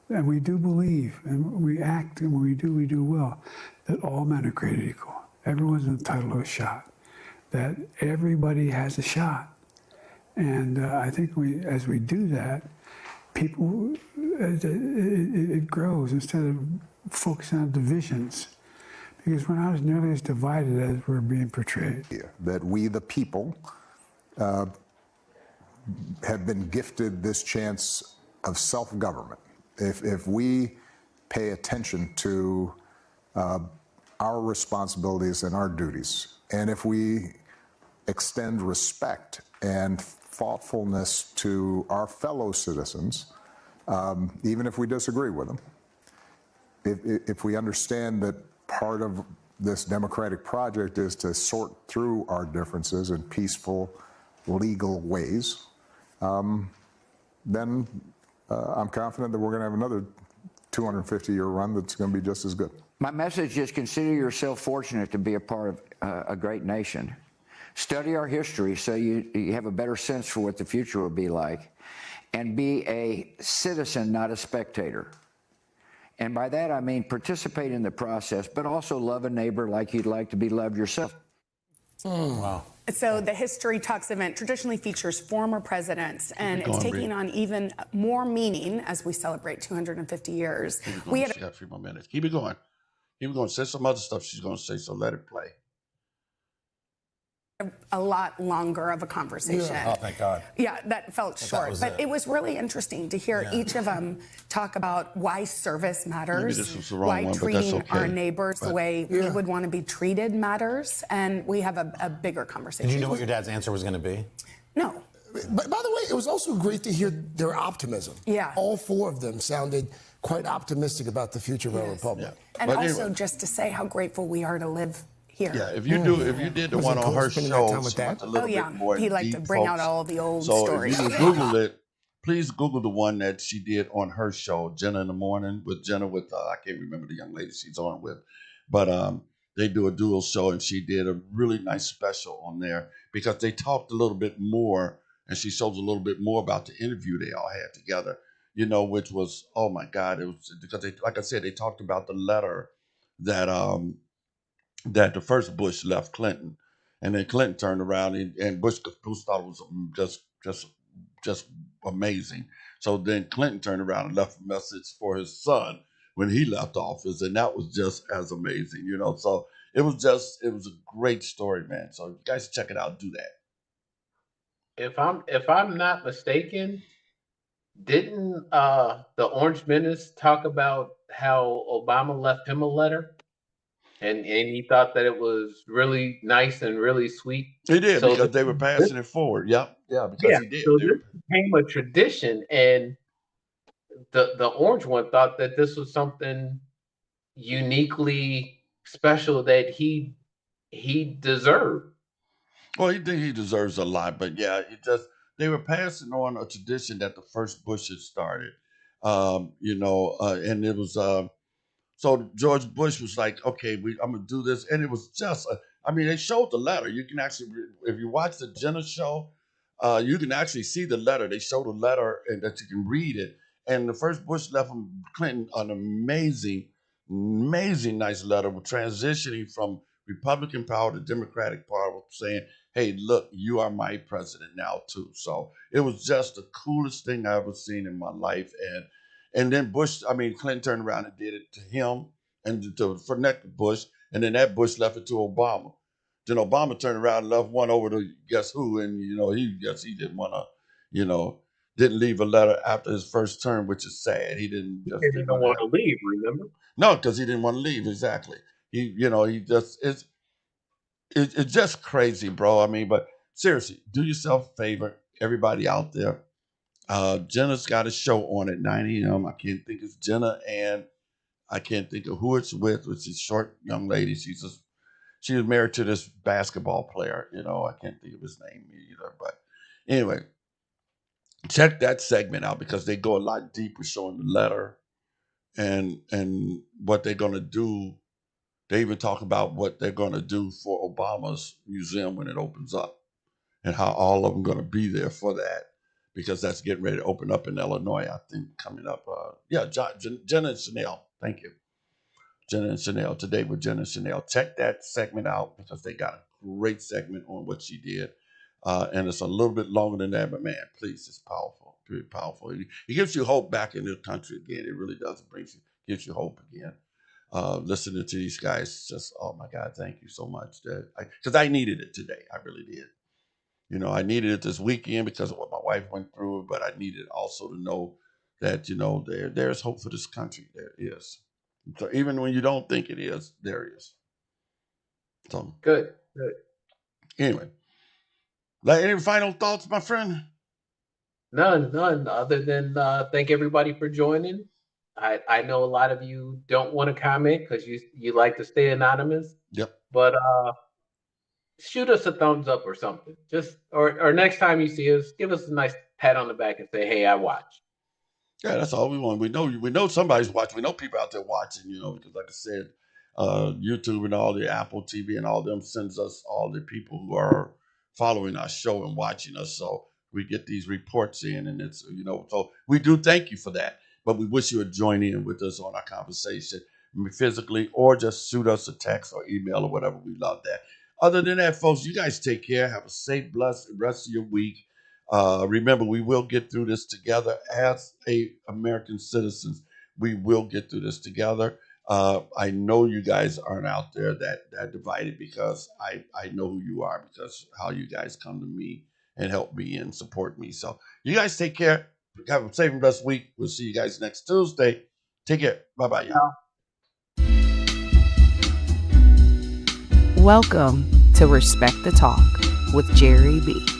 And we do believe, and we act, and when we do well, that all men are created equal. Everyone's entitled to a shot. That everybody has a shot. And I think as we do that, people, it grows instead of focusing on divisions, because we're not nearly as divided as we're being portrayed. That we, the people, have been gifted this chance of self-government. If we pay attention to our responsibilities and our duties, and if we extend respect and thoughtfulness to our fellow citizens, even if we disagree with them, if we understand that part of this democratic project is to sort through our differences in peaceful, legal ways, then I'm confident that we're going to have another 250-year run that's going to be just as good. My message is consider yourself fortunate to be a part of a great nation. Study our history so you have a better sense for what the future will be like. And be a citizen, not a spectator. And by that I mean participate in the process, but also love a neighbor like you'd like to be loved yourself. Wow. So the History Talks event traditionally features former presidents, and it's taking on even more meaning as we celebrate 250 years. We had She got 3 more minutes. Keep it going. Keep it going. Say some other stuff she's going to say, so let it play. a lot longer of a conversation. Oh, thank God. Yeah, that felt short. But it was really interesting to hear each of them talk about why service matters, Maybe this was the wrong why one, but treating that's okay. our neighbors the way we would want to be treated matters, and we have a bigger conversation. Did you know what your dad's answer was going to be? No. But by the way, it was also great to hear their optimism. Yeah. All four of them sounded quite optimistic about the future of our republic. Yeah. And But also anyway. just to say how grateful we are to live here. Yeah, if you did the Was one it on cool her spending that show, time with it's Dad? a little bit more He liked to deep, bring folks. out all the old So stories. if you can Google it, please Google the one that she did on her show, Jenna in the Morning, with Jenna I can't remember the young lady she's on with, but they do a dual show, and she did a really nice special on there because they talked a little bit more, and she shows a little bit more about the interview they all had together. which was, oh my God, it was because they, like I said, they talked about the letter that that the first Bush left Clinton, and then Clinton turned around and Bush thought it was just amazing. So then Clinton turned around and left a message for his son when he left office, and that was just as amazing, So it was a great story, man. So you guys check it out, do that. If I'm not mistaken, didn't the Orange Menace talk about how Obama left him a letter? And he thought that it was really nice and really sweet. He did, So because they were passing it forward. Yep. Yeah, because he did. So this became a tradition, and the orange one thought that this was something uniquely special that he deserved. Well, he think he deserves a lot, but yeah, they were passing on a tradition that the first Bush had started. And it was so George Bush was like, okay, I'm gonna do this, and it was just they showed the letter. You can actually, if you watch the Jenner show, you can actually see the letter. They showed the letter, and that you can read it. And the first Bush left from Clinton an amazing, nice letter with transitioning from Republican power to Democratic power, saying, hey, look, you are my president now too. So it was just the coolest thing I ever seen in my life. And then Clinton turned around and did it to him and for next Bush, and then that Bush left it to Obama. Then Obama turned around and left one over to guess who, and he didn't want to, didn't leave a letter after his first term, which is sad. He didn't want to leave, remember? No, because he didn't want to leave. Exactly. He just it's just crazy, bro. But seriously, do yourself a favor, everybody out there. Jenna's got a show on at 9 a.m. I can't think it's Jenna, and I can't think of who it's with. It's a short young lady. She was married to this basketball player. I can't think of his name either. But anyway, check that segment out because they go a lot deeper, showing the letter and what they're gonna do. They even talk about what they're gonna do for Obama's museum when it opens up, and how all of them gonna be there for that. Because that's getting ready to open up in Illinois, I think, coming up. Jenna and Chanel. Thank you. Jenna and Chanel. Today with Jenna and Chanel. Check that segment out because they got a great segment on what she did. And it's a little bit longer than that, but man, please, it's powerful. Pretty powerful. It gives you hope back in the country again. It really does. Gives you hope again. Listening to these guys, just, oh my God, thank you so much. Because I needed it today. I really did. I needed it this weekend because of what my wife went through, but I needed also to know that, there's hope for this country. There is. So even when you don't think it is, there is. So good. Anyway, any final thoughts, my friend? None other than thank everybody for joining. I know a lot of you don't want to comment because you like to stay anonymous. Yep. But shoot us a thumbs up or something. Just or next time you see us, give us a nice pat on the back and say, "Hey, I watched." Yeah, that's all we want. We know somebody's watching. We know people out there watching. Because like I said, YouTube and all the Apple TV and all them sends us all the people who are following our show and watching us. So we get these reports in, and it's so we do thank you for that. But we wish you would join in with us on our conversation physically, or just shoot us a text or email or whatever. We love that. Other than that, folks, you guys take care. Have a safe, blessed rest of your week. Remember, we will get through this together as American citizens. We will get through this together. I know you guys aren't out there that divided because I know who you are because how you guys come to me and help me and support me. So you guys take care. Have a safe and blessed week. We'll see you guys next Tuesday. Take care. Bye-bye, y'all. Welcome to Respect the Talk with Jerry B.